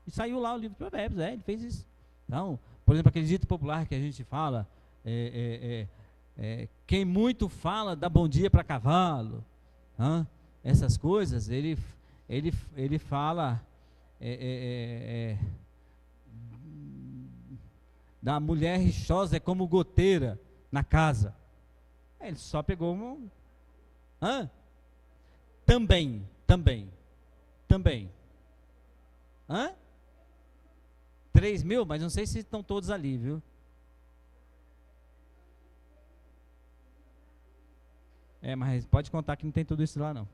[SPEAKER 1] E saiu lá o livro de Provérbios, ele fez isso. Então, por exemplo, aquele dito popular que a gente fala, quem muito fala dá bom dia para cavalo. Essas coisas, ele fala da mulher rixosa é como goteira na casa. Ele só pegou um... Também. 3.000, mas não sei se estão todos ali, viu? Mas pode contar que não tem tudo isso lá, não.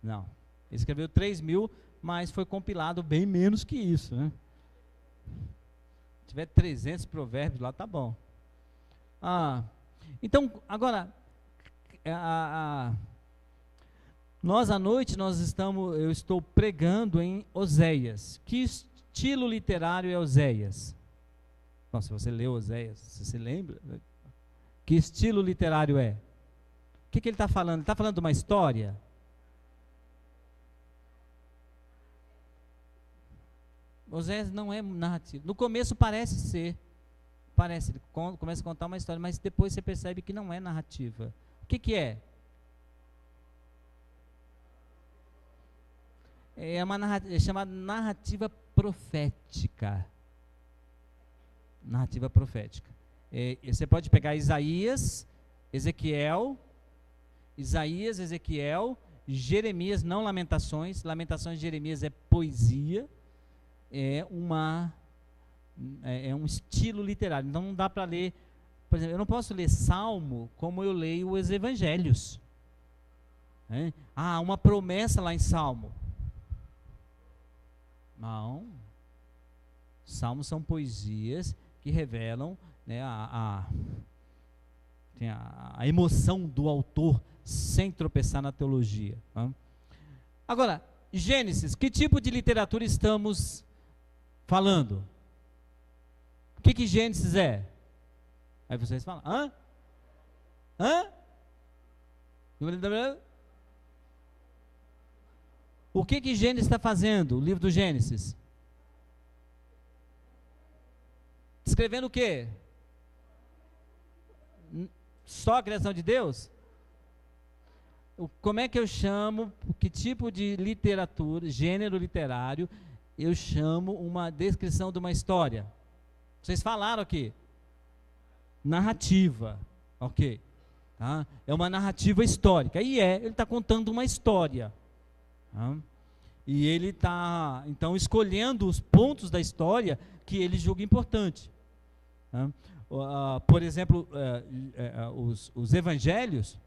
[SPEAKER 1] Não. Ele escreveu 3.000, mas foi compilado bem menos que isso, né? Se tiver 300 provérbios lá, tá bom. Então, agora, nós à noite, eu estou pregando em Oséias. Que estilo literário é Oséias? Bom, se você leu Oséias, você se lembra? Que estilo literário é? O que ele está falando? Ele está falando de uma história? Oséias não é narrativo. No começo parece ser. Ele começa a contar uma história, mas depois você percebe que não é narrativa. O que é? É chamada narrativa profética. Narrativa profética. Você pode pegar Isaías, Ezequiel, Jeremias, não Lamentações. Lamentações de Jeremias é poesia. É um estilo literário. Então não dá para ler, por exemplo, eu não posso ler Salmo como eu leio os Evangelhos. Uma promessa lá em Salmo. Não. Salmos são poesias que revelam, né, a emoção do autor sem tropeçar na teologia. Agora, Gênesis, que tipo de literatura estamos falando? O que Gênesis é? Aí vocês falam, O que Gênesis está fazendo, o livro do Gênesis? Escrevendo o quê? só a criação de Deus? Como é que eu chamo, que tipo de literatura, gênero literário, eu chamo uma descrição de uma história? Vocês falaram aqui. Narrativa, ok. Tá? É uma narrativa histórica. E ele está contando uma história. Tá? E ele está, então, escolhendo os pontos da história que ele julga importante. Tá? Por exemplo, os evangelhos,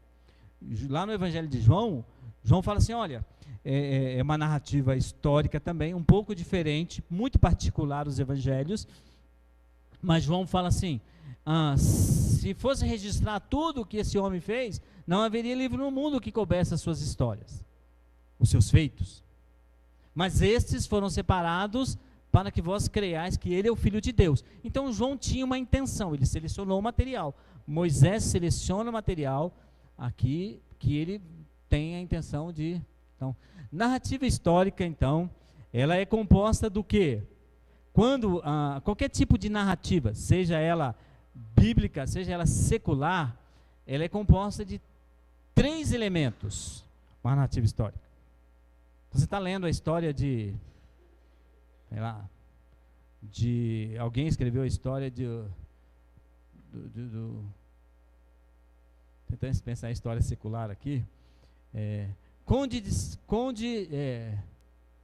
[SPEAKER 1] lá no Evangelho de João, João fala assim, olha, é uma narrativa histórica também, um pouco diferente, muito particular os evangelhos, mas João fala assim, se fosse registrar tudo o que esse homem fez, não haveria livro no mundo que coubesse as suas histórias, os seus feitos. Mas estes foram separados para que vós creiais que ele é o Filho de Deus. Então João tinha uma intenção, ele selecionou o material. Moisés seleciona o material aqui que ele tem a intenção de... Então, narrativa histórica, então, ela é composta do quê? Quando qualquer tipo de narrativa, seja ela bíblica, seja ela secular, ela é composta de 3 elementos, uma narrativa histórica. Você está lendo a história de, sei lá, de alguém escreveu a história tentando pensar em história secular aqui, Conde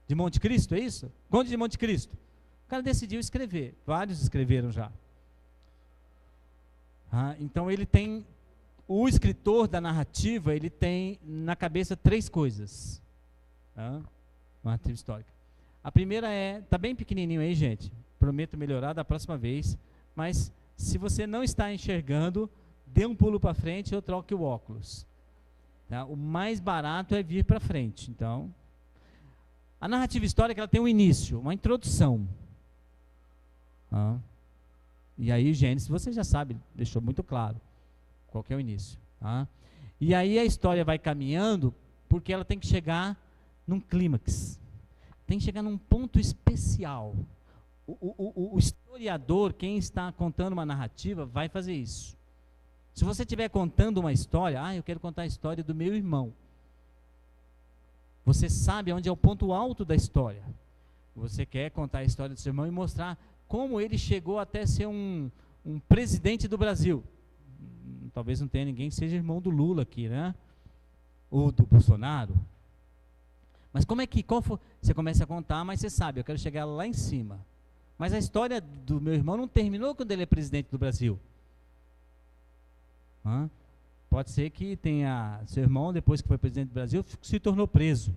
[SPEAKER 1] de Monte Cristo, é isso? Conde de Monte Cristo. O cara decidiu escrever, vários escreveram já. Então ele tem, o escritor da narrativa, ele tem na cabeça 3 coisas. Narrativa histórica. A primeira está bem pequenininho aí, gente, prometo melhorar da próxima vez, mas se você não está enxergando, dê um pulo para frente ou troque o óculos. Tá? O mais barato é vir para frente. Então, a narrativa histórica ela tem um início, uma introdução. E aí, Gênesis, você já sabe, deixou muito claro qual que é o início. E aí a história vai caminhando, porque ela tem que chegar num clímax. Tem que chegar num ponto especial. O historiador, quem está contando uma narrativa, vai fazer isso. Se você estiver contando uma história, eu quero contar a história do meu irmão. Você sabe onde é o ponto alto da história. Você quer contar a história do seu irmão e mostrar como ele chegou até ser um presidente do Brasil. Talvez não tenha ninguém que seja irmão do Lula aqui, né? Ou do Bolsonaro. Mas como é que, você começa a contar, mas você sabe, eu quero chegar lá em cima. Mas a história do meu irmão não terminou quando ele é presidente do Brasil. Pode ser que tenha seu irmão, depois que foi presidente do Brasil, se tornou preso.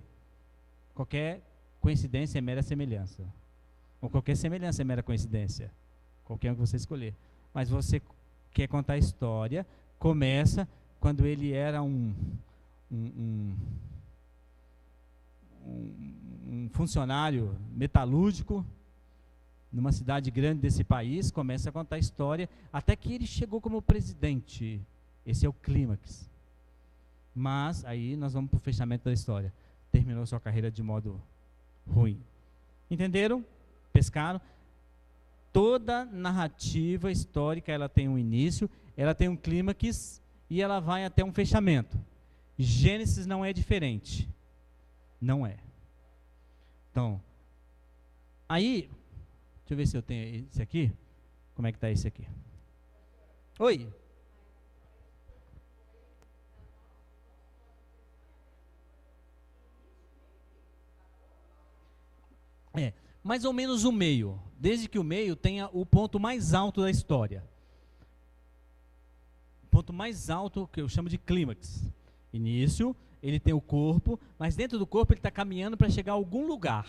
[SPEAKER 1] Qualquer coincidência é mera semelhança. Ou qualquer semelhança é mera coincidência. Qualquer um que você escolher. Mas você quer contar a história, começa quando ele era um funcionário metalúrgico, numa cidade grande desse país, começa a contar a história, até que ele chegou como presidente. Esse é o clímax. Mas aí nós vamos para o fechamento da história. Terminou sua carreira de modo ruim. Entenderam? Pescaram? Toda narrativa histórica, ela tem um início, ela tem um clímax e ela vai até um fechamento. Gênesis não é diferente. Não é. Então, aí, deixa eu ver se eu tenho esse aqui. Como é que está esse aqui? Oi. Mais ou menos o meio, desde que o meio tenha o ponto mais alto da história. O ponto mais alto, que eu chamo de clímax. Início, ele tem o corpo, mas dentro do corpo ele está caminhando para chegar a algum lugar.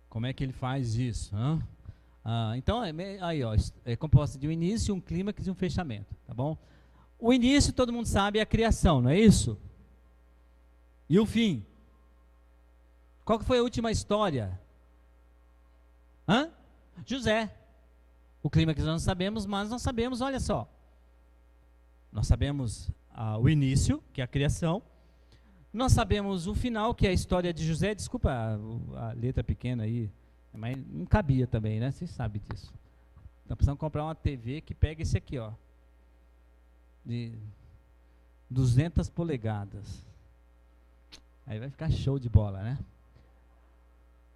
[SPEAKER 1] Como é que ele faz isso? Então, aí, é composta de um início, um clímax e um fechamento, tá bom? O início, todo mundo sabe, é a criação, não é isso? E o fim? Qual que foi a última história? José. O clímax nós não sabemos, mas nós sabemos, olha só. Nós sabemos o início, que é a criação. Nós sabemos o final, que é a história de José. Desculpa a letra pequena aí, mas não cabia também, né? Vocês sabem disso. Então precisamos comprar uma TV que pega esse aqui, ó. de 200 polegadas. Aí vai ficar show de bola, né?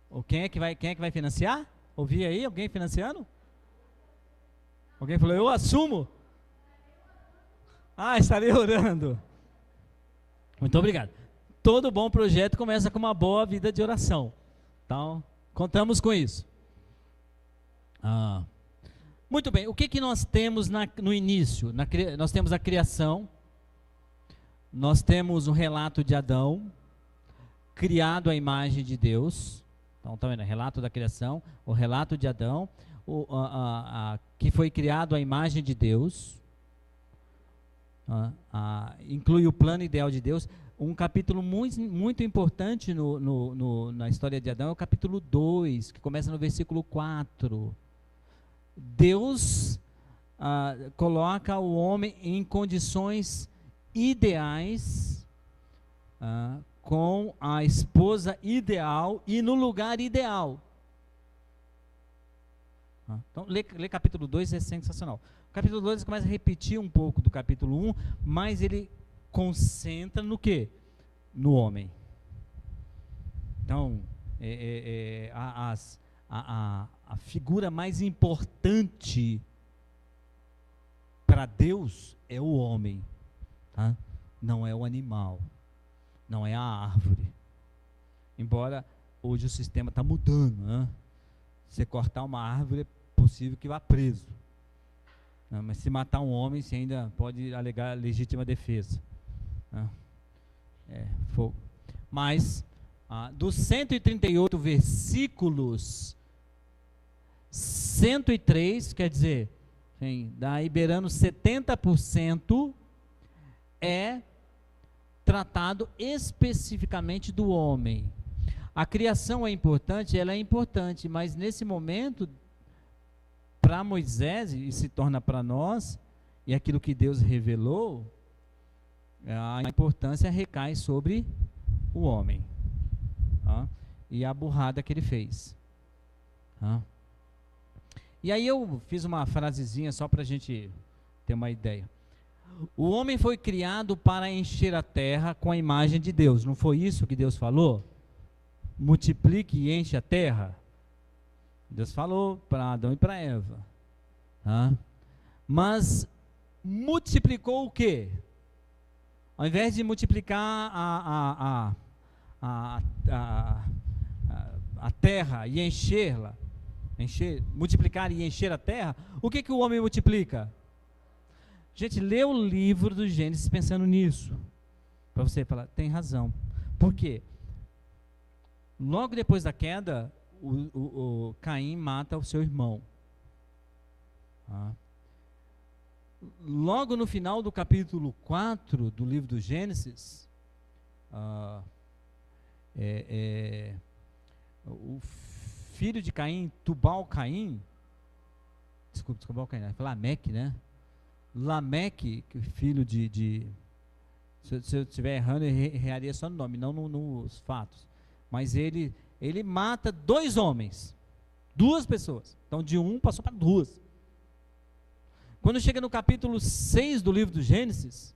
[SPEAKER 1] Ou quem é que vai financiar? Ouvi aí alguém financiando? Alguém falou, eu assumo. Estarei orando. Muito obrigado. Todo bom projeto começa com uma boa vida de oração. Então, contamos com isso. Muito bem, o que nós temos no início? Nós temos a criação, nós temos o relato de Adão, criado à imagem de Deus. Então, tá vendo? Relato da criação, o relato de Adão, que foi criado à imagem de Deus. Inclui o plano ideal de Deus. Um capítulo muito importante na história de Adão é o capítulo 2, que começa no versículo 4. Deus coloca o homem em condições ideais, com a esposa ideal e no lugar ideal. Então, ler capítulo 2 é sensacional. O capítulo 2 começa a repetir um pouco do capítulo 1, mas ele concentra no quê? No homem. Então, a figura mais importante para Deus é o homem, tá? Não é o animal, não é a árvore. Embora hoje o sistema está mudando, né? Você cortar uma árvore é possível que vá preso. Mas se matar um homem, você ainda pode alegar legítima defesa. Fogo. Mas, dos 138 versículos, 103, quer dizer, daí beirando 70%, é tratado especificamente do homem. A criação é importante, ela é importante, mas nesse momento, para Moisés, e se torna para nós, e aquilo que Deus revelou, a importância recai sobre o homem, e a burrada que ele fez. E aí eu fiz uma frasezinha só para a gente ter uma ideia. O homem foi criado para encher a terra com a imagem de Deus, não foi isso que Deus falou? Multiplique e enche a terra. Deus falou para Adão e para Eva. Mas multiplicou o quê? Ao invés de multiplicar a terra e encherla, multiplicar e encher a terra, o que o homem multiplica? Gente, lê o livro do Gênesis pensando nisso, para você falar, tem razão. Por quê? Logo depois da queda, o Caim mata o seu irmão. Logo no final do capítulo 4 do livro do Gênesis, o filho de Caim, Tubal-Caim, Lameque, né? Lameque, filho se eu estiver errando, eu erraria só no nome, não nos fatos. Mas ele mata 2 homens, 2 pessoas. Então de 1 passou para 2. Quando chega no capítulo 6 do livro do Gênesis,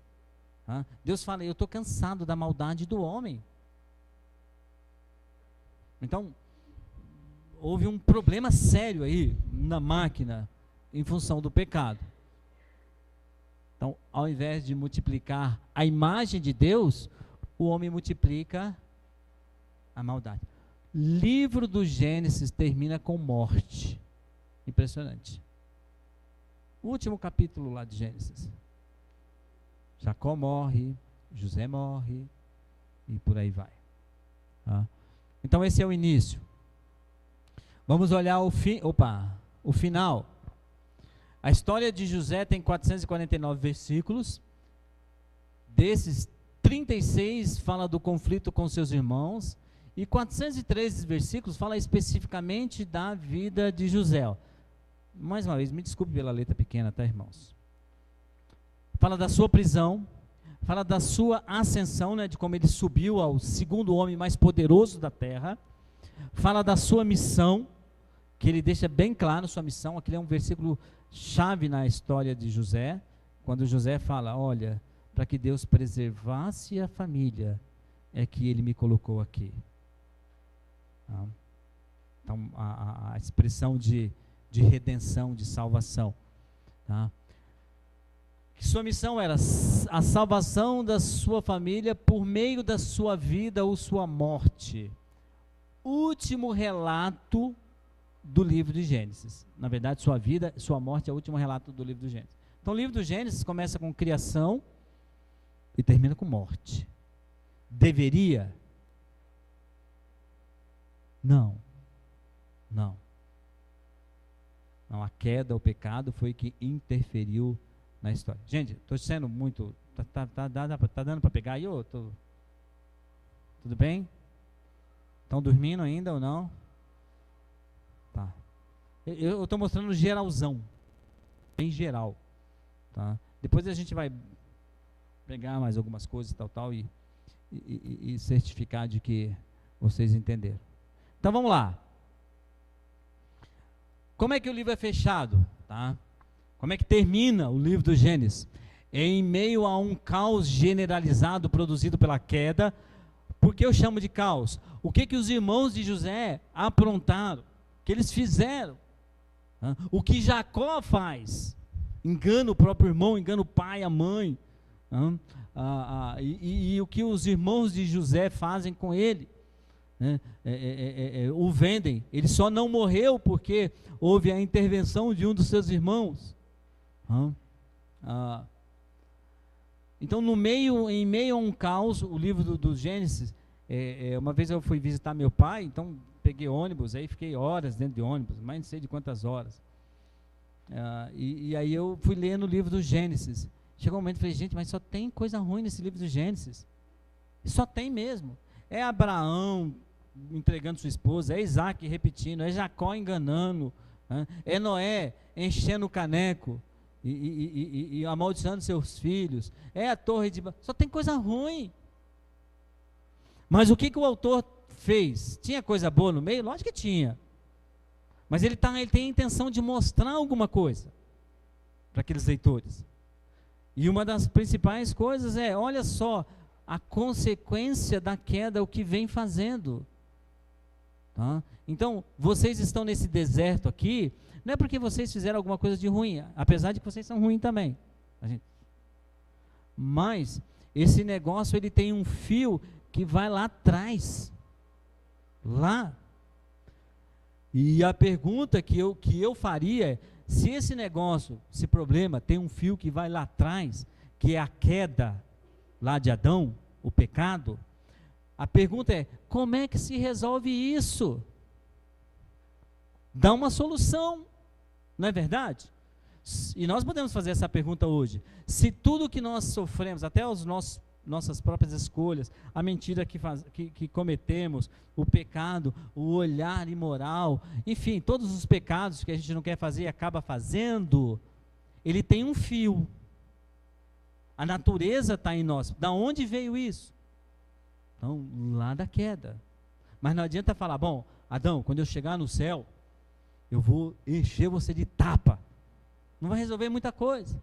[SPEAKER 1] Deus fala, eu estou cansado da maldade do homem. Então, houve um problema sério aí na máquina, em função do pecado. Então, ao invés de multiplicar a imagem de Deus, o homem multiplica a maldade. Livro do Gênesis termina com morte. Impressionante. O último capítulo lá de Gênesis. Jacó morre, José morre, e por aí vai. Então esse é o início. Vamos olhar o final. A história de José tem 449 versículos. Desses, 36 fala do conflito com seus irmãos, e 413 versículos fala especificamente da vida de José. Mais uma vez, me desculpe pela letra pequena, tá, irmãos? Fala da sua prisão, fala da sua ascensão, né, de como ele subiu ao segundo homem mais poderoso da terra. Fala da sua missão, que ele deixa bem claro sua missão. Aquele é um versículo chave na história de José, quando José fala, olha, para que Deus preservasse a família, é que ele me colocou aqui. Tá? Então, a expressão de redenção, de salvação. Tá? Que sua missão era a salvação da sua família por meio da sua vida ou sua morte. Último relato do livro de Gênesis. Na verdade, sua vida, sua morte é o último relato do livro do Gênesis. Então, o livro do Gênesis começa com criação e termina com morte. Deveria? Não. Não. Não, a queda, o pecado foi que interferiu na história. Gente, estou sendo muito... Tá dando para pegar aí? Tudo bem? Estão dormindo ainda ou não? Tá. Eu estou mostrando geralzão. Bem geral. Tá? Depois a gente vai pegar mais algumas coisas e certificar de que vocês entenderam. Então vamos lá. Como é que o livro é fechado? Tá? Como é que termina o livro do Gênesis? Em meio a um caos generalizado produzido pela queda. Por que eu chamo de caos? O que os irmãos de José aprontaram? O que eles fizeram? O que Jacó faz? Engana o próprio irmão, engana o pai, a mãe. E o que os irmãos de José fazem com ele? O vendem. Ele só não morreu porque houve a intervenção de um dos seus irmãos. Então, em meio a um caos, o livro do Gênesis, uma vez eu fui visitar meu pai, então peguei ônibus, aí fiquei horas dentro de ônibus, mas não sei de quantas horas. E aí eu fui lendo o livro do Gênesis. Chegou um momento e falei, gente, mas só tem coisa ruim nesse livro do Gênesis. Só tem mesmo. É Abraão entregando sua esposa, é Isaac repetindo, é Jacó enganando, é Noé enchendo o caneco e amaldiçoando seus filhos, é a torre de... Só tem coisa ruim. Mas o que o autor fez? Tinha coisa boa no meio? Lógico que tinha. Mas ele tem a intenção de mostrar alguma coisa para aqueles leitores. E uma das principais coisas é, olha só, a consequência da queda, o que vem fazendo. Tá? Então, vocês estão nesse deserto aqui, não é porque vocês fizeram alguma coisa de ruim, apesar de que vocês são ruins também. Mas, esse negócio, ele tem um fio que vai lá atrás. Lá. E a pergunta que eu faria é, se esse negócio, esse problema, tem um fio que vai lá atrás, que é a queda lá de Adão, o pecado, a pergunta é, como é que se resolve isso? Dá uma solução, não é verdade? E nós podemos fazer essa pergunta hoje. Se tudo que nós sofremos, até as nossas próprias escolhas, a mentira que cometemos, o pecado, o olhar imoral, enfim, todos os pecados que a gente não quer fazer e acaba fazendo, ele tem um fio. A natureza está em nós. Da onde veio isso? Então, lá da queda. Mas não adianta falar, bom, Adão, quando eu chegar no céu, eu vou encher você de tapa. Não vai resolver muita coisa.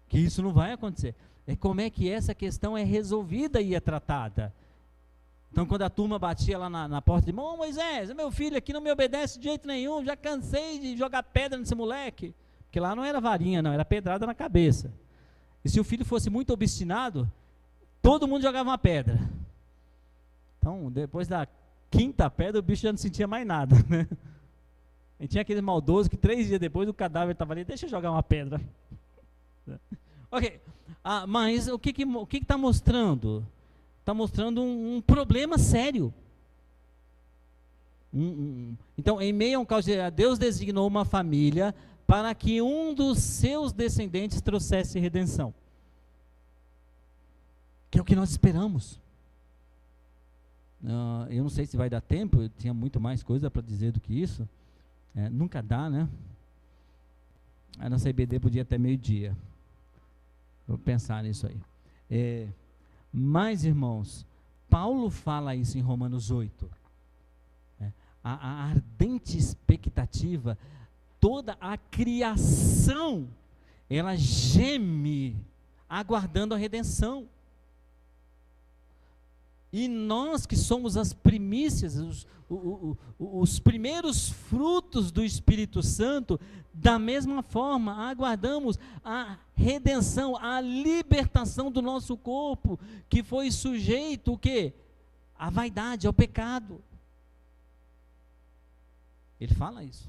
[SPEAKER 1] Que isso não vai acontecer. É como é que essa questão é resolvida e é tratada. Então, quando a turma batia lá na porta de Moisés, meu filho aqui não me obedece de jeito nenhum, já cansei de jogar pedra nesse moleque. Porque lá não era varinha, não, era pedrada na cabeça. E se o filho fosse muito obstinado, todo mundo jogava uma pedra. Então, depois da quinta pedra, o bicho já não sentia mais nada, né? E tinha aquele maldoso que 3 dias depois o cadáver estava ali, deixa eu jogar uma pedra. Ok, mas o que está mostrando? Está mostrando um problema sério. Então, em meio a um caos, Deus designou uma família para que um dos seus descendentes trouxesse redenção. Que é o que nós esperamos. Eu não sei se vai dar tempo, eu tinha muito mais coisa para dizer do que isso. Nunca dá, né? A nossa IBD podia até meio-dia. Vou pensar nisso aí. Mas, irmãos, Paulo fala isso em Romanos 8. A ardente expectativa, toda a criação ela geme, aguardando a redenção. E nós que somos as primícias, os primeiros frutos do Espírito Santo, da mesma forma, aguardamos a redenção, a libertação do nosso corpo, que foi sujeito o quê? À vaidade, ao pecado. Ele fala isso.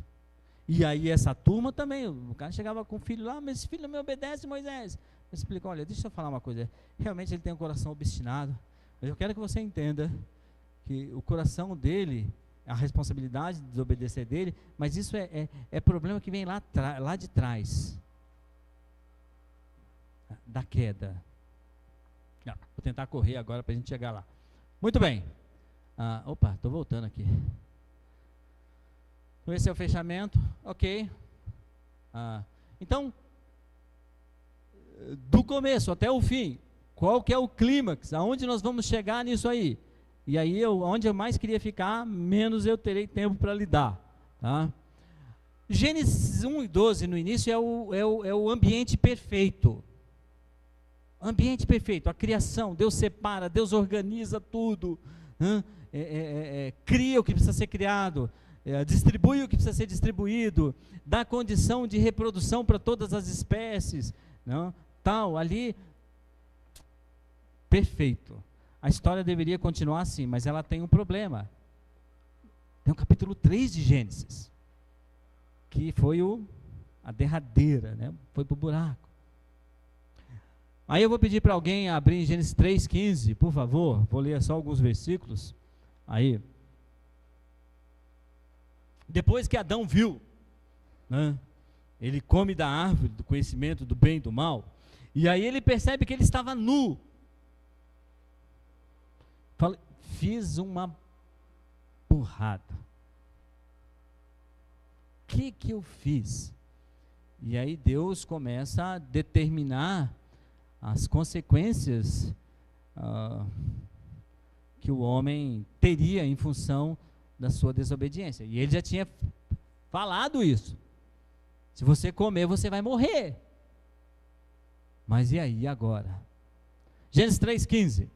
[SPEAKER 1] E aí essa turma também, o cara chegava com o filho lá, mas esse filho não me obedece, Moisés. Eu explico, olha, deixa eu falar uma coisa, realmente ele tem um coração obstinado, mas eu quero que você entenda que o coração dele, a responsabilidade de desobedecer dele, mas isso é problema que vem lá de trás, da queda. Vou tentar correr agora para a gente chegar lá. Muito bem. Opa, estou voltando aqui. Esse é o fechamento, ok. Então, do começo até o fim, qual que é o clímax? Aonde nós vamos chegar nisso aí? E aí, onde eu mais queria ficar, menos eu terei tempo para lidar. Tá? Gênesis 1 e 12, no início, é o ambiente perfeito. Ambiente perfeito, a criação. Deus separa, Deus organiza tudo. Cria o que precisa ser criado. Distribui o que precisa ser distribuído. Dá condição de reprodução para todas as espécies. Não? Tal, ali... Perfeito. A história deveria continuar assim, mas ela tem um problema. Tem o capítulo 3 de Gênesis, que foi a derradeira, né? Foi para o buraco. Aí eu vou pedir para alguém abrir em Gênesis 3,15, por favor. Vou ler só alguns versículos. Aí. Depois que Adão viu, né? Ele come da árvore do conhecimento do bem e do mal, e aí ele percebe que ele estava nu. Fiz uma burrada. O que eu fiz? E aí Deus começa a determinar as consequências que o homem teria em função da sua desobediência. E ele já tinha falado isso. Se você comer, você vai morrer. Mas e aí agora? Gênesis 3,15.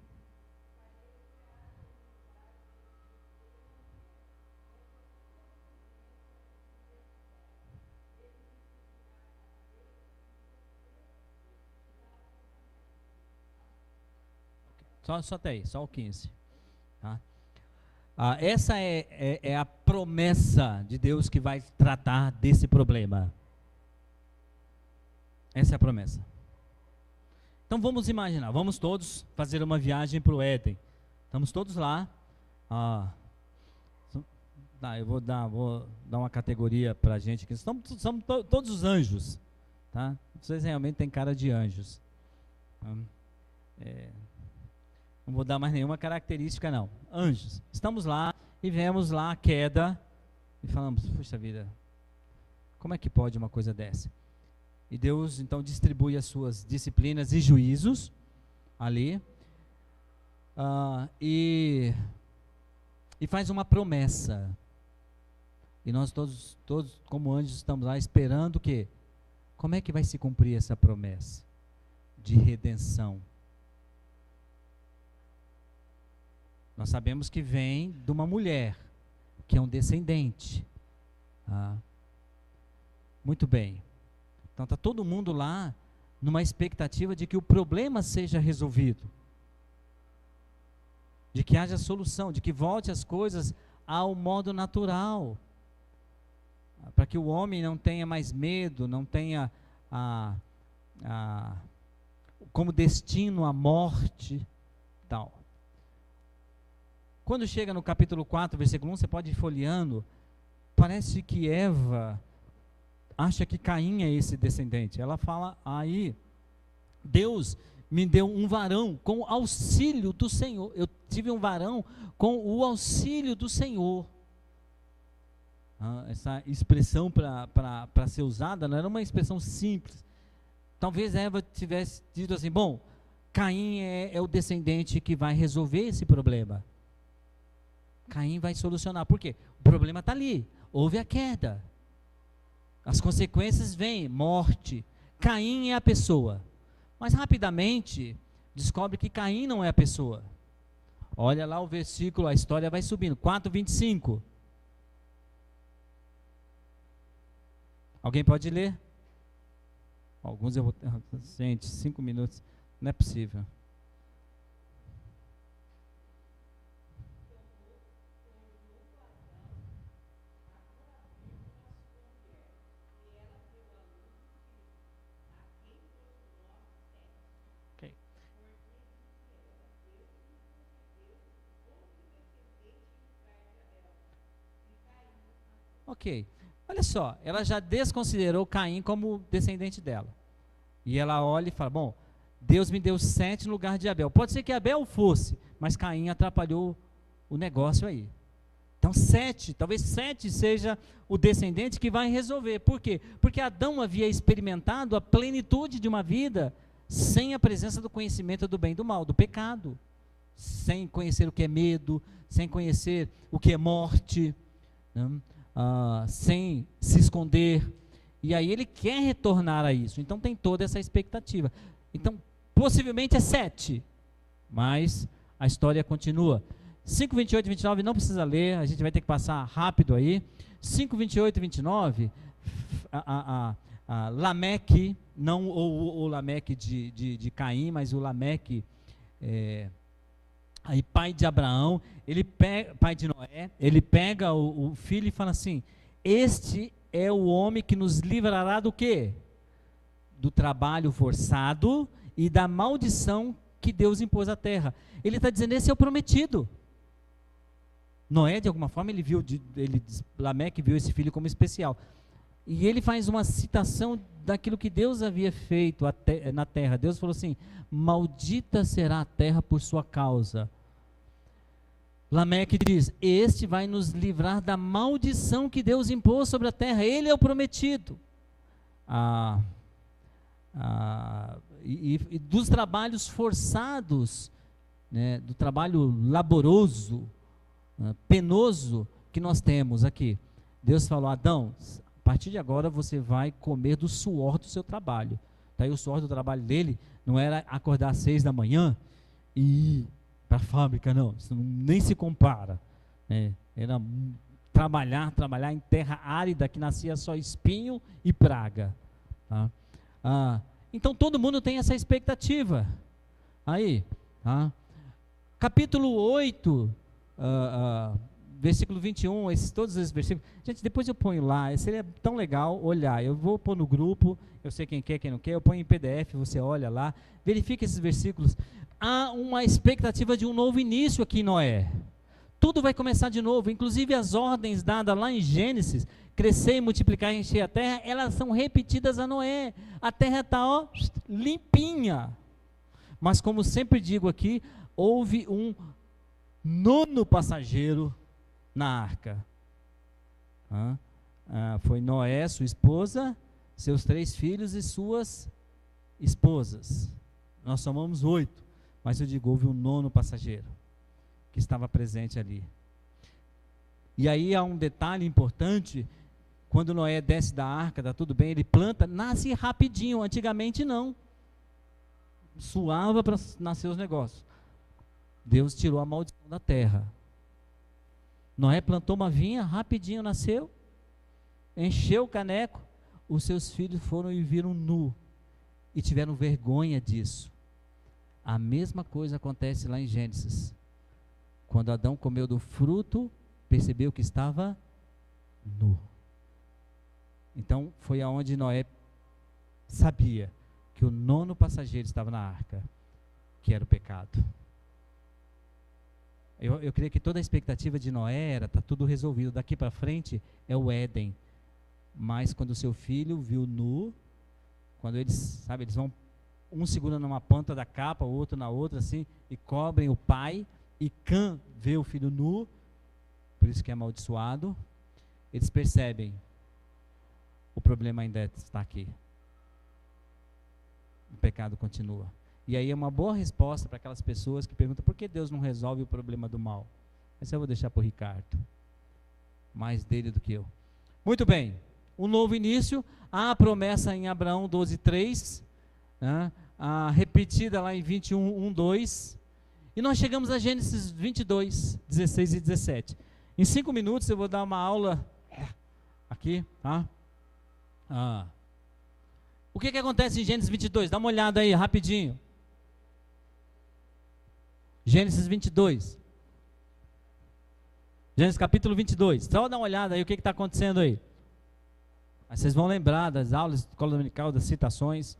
[SPEAKER 1] Só até aí, só o 15. Tá? Essa é a promessa de Deus que vai tratar desse problema. Essa é a promessa. Então vamos imaginar, vamos todos fazer uma viagem para o Éden. Estamos todos lá. Eu vou dar uma categoria para a gente aqui. Somos todos os anjos. Tá? Vocês realmente têm cara de anjos. Não vou dar mais nenhuma característica não. Anjos. Estamos lá e vemos lá a queda e falamos, puxa vida, como é que pode uma coisa dessa? E Deus então distribui as suas disciplinas e juízos ali e faz uma promessa. E nós todos como anjos estamos lá esperando o quê? Como é que vai se cumprir essa promessa de redenção? Nós sabemos que vem de uma mulher, que é um descendente. Muito bem. Então está todo mundo lá numa expectativa de que o problema seja resolvido. De que haja solução, de que volte as coisas ao modo natural. Para que o homem não tenha mais medo, não tenha como destino a morte, tal. Quando chega no capítulo 4, versículo 1, você pode ir folheando, parece que Eva acha que Caim é esse descendente. Ela fala aí, Deus me deu um varão com o auxílio do Senhor. Eu tive um varão com o auxílio do Senhor. Essa expressão para ser usada não era uma expressão simples. Talvez Eva tivesse dito assim, bom, Caim é o descendente que vai resolver esse problema. Caim vai solucionar. Por quê? O problema está ali. Houve a queda. As consequências vêm, morte, Caim é a pessoa. Mas rapidamente descobre que Caim não é a pessoa. Olha lá o versículo, a história vai subindo. 4:25. Alguém pode ler? Alguns eu vou... Gente, 5 minutos. Não é possível. Ok, olha só, ela já desconsiderou Caim como descendente dela. E ela olha e fala, bom, Deus me deu 7 no lugar de Abel. Pode ser que Abel fosse, mas Caim atrapalhou o negócio aí. Então 7, talvez 7 seja o descendente que vai resolver. Por quê? Porque Adão havia experimentado a plenitude de uma vida sem a presença do conhecimento do bem e do mal, do pecado. Sem conhecer o que é medo, sem conhecer o que é morte, né? Sem se esconder, e aí ele quer retornar a isso, então tem toda essa expectativa. Então, possivelmente é 7, mas a história continua. 5, 28 e 29 não precisa ler, a gente vai ter que passar rápido aí. 5, 28 e 29, Lameque, não o Lameque de Caim, mas o Lameque, aí pai de Abraão, pai de Noé, ele pega o filho e fala assim, este é o homem que nos livrará do quê? Do trabalho forçado e da maldição que Deus impôs à terra. Ele está dizendo, esse é o prometido. Noé, de alguma forma, Lameque viu esse filho como especial. E ele faz uma citação daquilo que Deus havia feito na terra. Deus falou assim, maldita será a terra por sua causa. Lameque diz, este vai nos livrar da maldição que Deus impôs sobre a terra, ele é o prometido. E dos trabalhos forçados, né, do trabalho laboroso, penoso que nós temos aqui. Deus falou, Adão, a partir de agora você vai comer do suor do seu trabalho. Daí o suor do trabalho dele não era acordar às 6 da manhã e ir para a fábrica, não, isso nem se compara, né? Era trabalhar em terra árida que nascia só espinho e praga, tá? Então todo mundo tem essa expectativa aí, tá? Capítulo 8, versículo 21, todos esses versículos, gente, depois eu ponho lá, seria tão legal olhar, eu vou pôr no grupo, eu sei quem quer, quem não quer, eu ponho em PDF, você olha lá, verifica esses versículos. Há uma expectativa de um novo início aqui em Noé. Tudo vai começar de novo, inclusive as ordens dadas lá em Gênesis, crescer e multiplicar e encher a terra, elas são repetidas a Noé. A terra está limpinha. Mas como sempre digo aqui, houve um 9º passageiro na arca. Foi Noé, sua esposa, seus 3 filhos e suas esposas. Nós somamos 8. Mas eu digo, houve um 9º passageiro que estava presente ali. E aí há um detalhe importante, quando Noé desce da arca, está tudo bem, ele planta, nasce rapidinho, antigamente não. Suava para nascer os negócios. Deus tirou a maldição da terra. Noé plantou uma vinha, rapidinho nasceu, encheu o caneco, os seus filhos foram e viram nu, e tiveram vergonha disso. A mesma coisa acontece lá em Gênesis. Quando Adão comeu do fruto, percebeu que estava nu. Então, foi aonde Noé sabia que o 9º passageiro estava na arca, que era o pecado. Eu creio que toda a expectativa de Noé era, está tudo resolvido, daqui para frente é o Éden. Mas quando o seu filho viu nu, quando eles vão, um segurando numa ponta da capa, o outro na outra, assim, e cobrem o pai, e Cã vê o filho nu, por isso que é amaldiçoado, eles percebem, o problema ainda está aqui. O pecado continua. E aí é uma boa resposta para aquelas pessoas que perguntam, por que Deus não resolve o problema do mal? Mas eu vou deixar para o Ricardo, mais dele do que eu. Muito bem, um novo início, há a promessa em Abraão 12:3, né? Repetida lá em 21:1-2, e nós chegamos a Gênesis 22:16 e 17. Em 5 minutos eu vou dar uma aula aqui, tá? O que acontece em Gênesis 22? Dá uma olhada aí, rapidinho. Gênesis 22. Gênesis capítulo 22. Só dá uma olhada aí, o que está acontecendo aí. Aí vocês vão lembrar das aulas de escola dominical, das citações.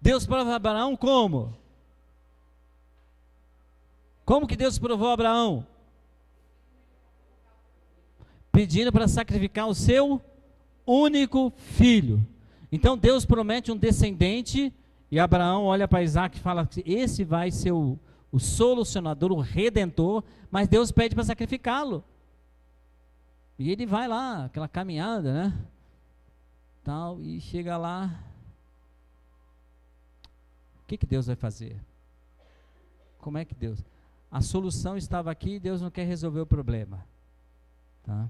[SPEAKER 1] Deus prova Abraão como? Como que Deus provou Abraão? Pedindo para sacrificar o seu único filho. Então Deus promete um descendente, e Abraão olha para Isaac e fala que esse vai ser o solucionador, o redentor, mas Deus pede para sacrificá-lo. E ele vai lá, aquela caminhada, né? Tal, e chega lá. O que Deus vai fazer? Como é que Deus? A solução estava aqui e Deus não quer resolver o problema. Tá?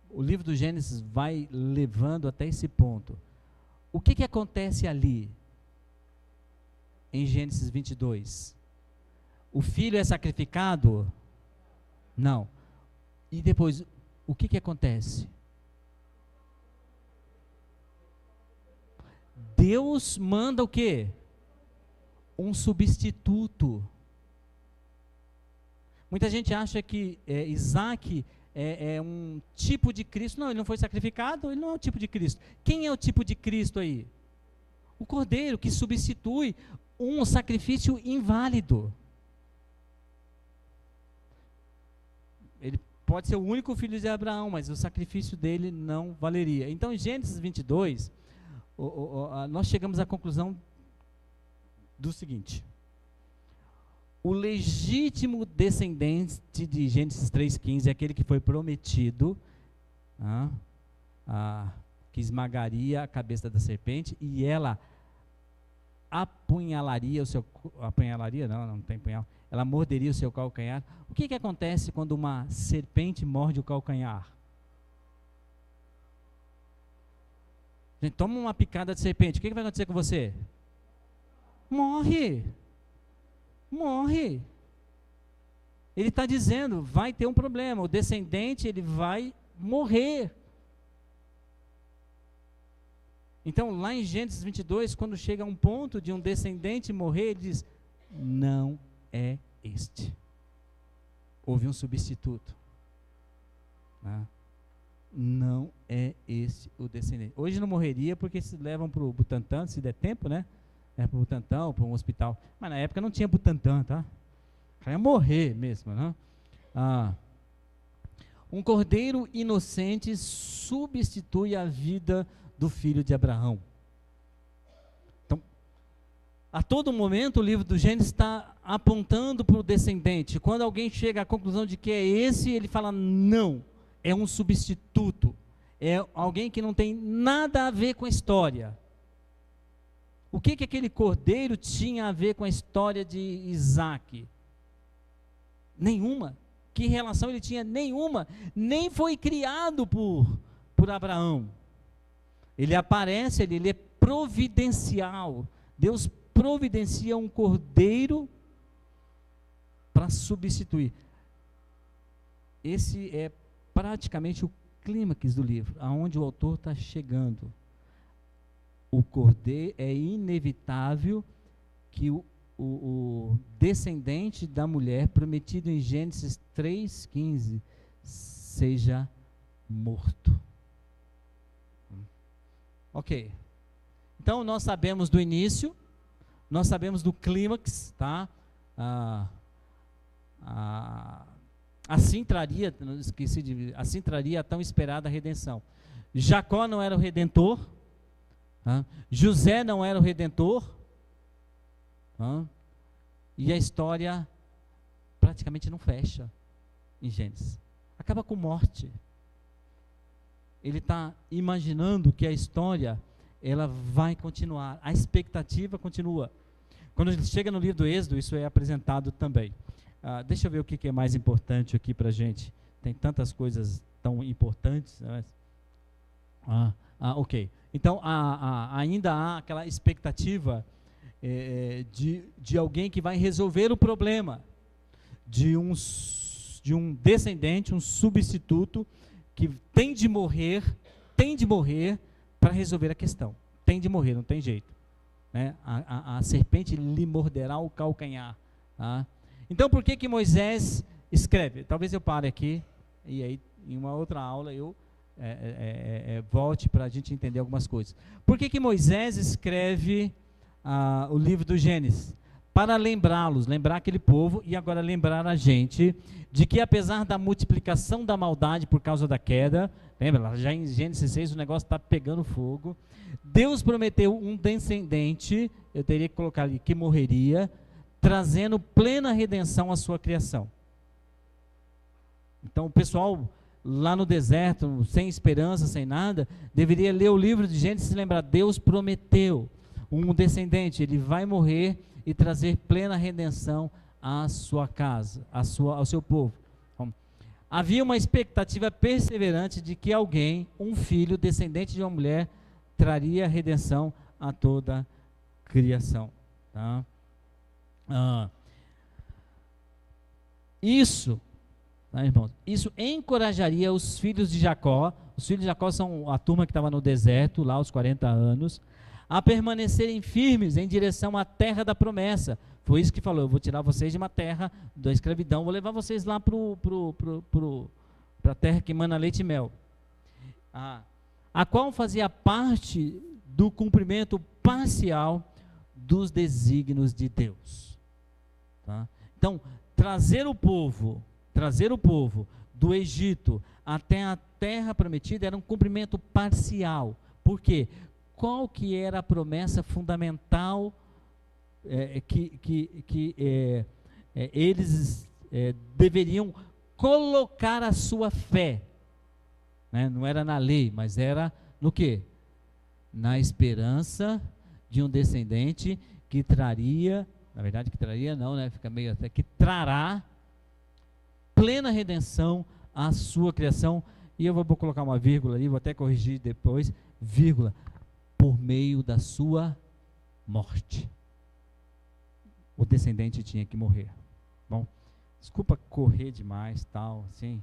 [SPEAKER 1] O livro do Gênesis vai levando até esse ponto. O que acontece ali, em Gênesis 22? O filho é sacrificado? Não. E depois, o que acontece? Deus manda o quê? Um substituto. Muita gente acha que Isaac é um tipo de Cristo. Não, ele não foi sacrificado, ele não é o tipo de Cristo. Quem é o tipo de Cristo aí? O Cordeiro, que substitui um sacrifício inválido. Ele pode ser o único filho de Abraão, mas o sacrifício dele não valeria. Então, em Gênesis 22, nós chegamos à conclusão do seguinte: o legítimo descendente de Gênesis 3,15 é aquele que foi prometido, que esmagaria a cabeça da serpente e ela apunhalaria o seu... Apunhalaria? Não tem punhal. Ela morderia o seu calcanhar. O que acontece quando uma serpente morde o calcanhar? Gente, toma uma picada de serpente, o que vai acontecer com você? Morre. Morre. Ele está dizendo, vai ter um problema, o descendente ele vai morrer. Então, lá em Gênesis 22, quando chega a um ponto de um descendente morrer, ele diz, não é este. Houve um substituto. Não é esse o descendente. Hoje não morreria porque se levam para o Butantan, se der tempo, né? Para o Butantan ou para um hospital. Mas na época não tinha Butantan, tá? O cara ia morrer mesmo, né? Um cordeiro inocente substitui a vida do filho de Abraão. Então, a todo momento o livro do Gênesis está apontando para o descendente. Quando alguém chega à conclusão de que é esse, ele fala, não, é um substituto. É alguém que não tem nada a ver com a história. O que aquele cordeiro tinha a ver com a história de Isaac? Nenhuma. Que relação ele tinha? Nenhuma. Nem foi criado por Abraão. Ele aparece, ele é providencial. Deus providencia um cordeiro para substituir. Esse é praticamente o clímax do livro, aonde o autor está chegando. O cordeiro, é inevitável que o descendente da mulher, prometido em Gênesis 3,15, seja morto. Ok. Então, nós sabemos do início, nós sabemos do clímax, tá? Assim traria, assim traria a tão esperada redenção. Jacó não era o redentor, José não era o redentor, e a história praticamente não fecha em Gênesis. Acaba com morte. Ele está imaginando que a história ela vai continuar, a expectativa continua. Quando chega no livro do Êxodo, isso é apresentado também. Deixa eu ver o que é mais importante aqui para a gente. Tem tantas coisas tão importantes. Né? Ok. Então, ainda há aquela expectativa de alguém que vai resolver o problema, de um descendente, um substituto, que tem de morrer para resolver a questão. Tem de morrer, não tem jeito. Né? A serpente lhe morderá o calcanhar. Tá? Então, por que Moisés escreve? Talvez eu pare aqui, e aí em uma outra aula eu volte para a gente entender algumas coisas. Por que Moisés escreve o livro do Gênesis? Para lembrá-los, lembrar aquele povo e agora lembrar a gente de que apesar da multiplicação da maldade por causa da queda, lembra, já em Gênesis 6 o negócio está pegando fogo, Deus prometeu um descendente, eu teria que colocar ali, que morreria, trazendo plena redenção à sua criação. Então o pessoal lá no deserto, sem esperança, sem nada, deveria ler o livro de Gênesis e lembrar, Deus prometeu um descendente, ele vai morrer e trazer plena redenção à sua casa, ao seu povo. Bom, havia uma expectativa perseverante de que alguém, um filho, descendente de uma mulher, traria redenção a toda a criação. Tá? Isso, tá, irmãos? Isso encorajaria os filhos de Jacó. Os filhos de Jacó são a turma que estava no deserto, lá aos 40 anos, a permanecerem firmes em direção à terra da promessa. Foi isso que falou, eu vou tirar vocês de uma terra da escravidão, vou levar vocês lá para a terra que emana leite e mel. A qual fazia parte do cumprimento parcial dos desígnios de Deus. Tá? Então, trazer o povo do Egito até a terra prometida era um cumprimento parcial. Por quê? Qual que era a promessa fundamental que eles deveriam colocar a sua fé? Né? Não era na lei, mas era no quê? Na esperança de um descendente que traria, na verdade que traria não, né? Fica meio até que trará plena redenção à sua criação. E eu vou colocar uma vírgula ali, vou até corrigir depois, vírgula, por meio da sua morte. O descendente tinha que morrer. Bom, desculpa correr demais, tal, assim.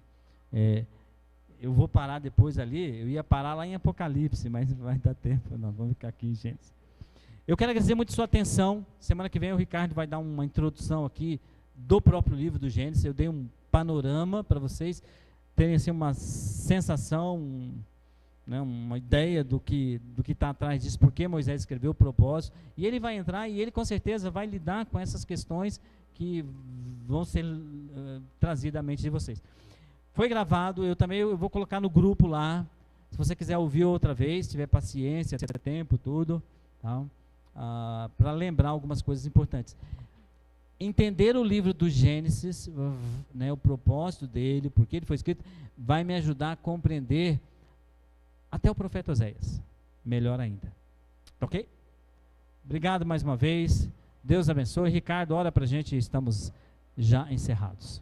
[SPEAKER 1] Eu vou parar depois ali, eu ia parar lá em Apocalipse, mas não vai dar tempo, não, vamos ficar aqui, gente. Eu quero agradecer muito a sua atenção. Semana que vem o Ricardo vai dar uma introdução aqui do próprio livro do Gênesis. Eu dei um panorama para vocês terem assim, uma sensação, né, uma ideia do que está atrás disso, porque Moisés escreveu o propósito, e ele vai entrar e ele com certeza vai lidar com essas questões que vão ser trazidas à mente de vocês. Foi gravado, eu vou colocar no grupo lá, se você quiser ouvir outra vez, se tiver paciência, tiver tempo, tudo, tá? Para lembrar algumas coisas importantes. Entender o livro do Gênesis, né, o propósito dele, por que ele foi escrito, vai me ajudar a compreender até o profeta Oséias, melhor ainda. Ok? Obrigado mais uma vez, Deus abençoe. Ricardo, ora para a gente, estamos já encerrados.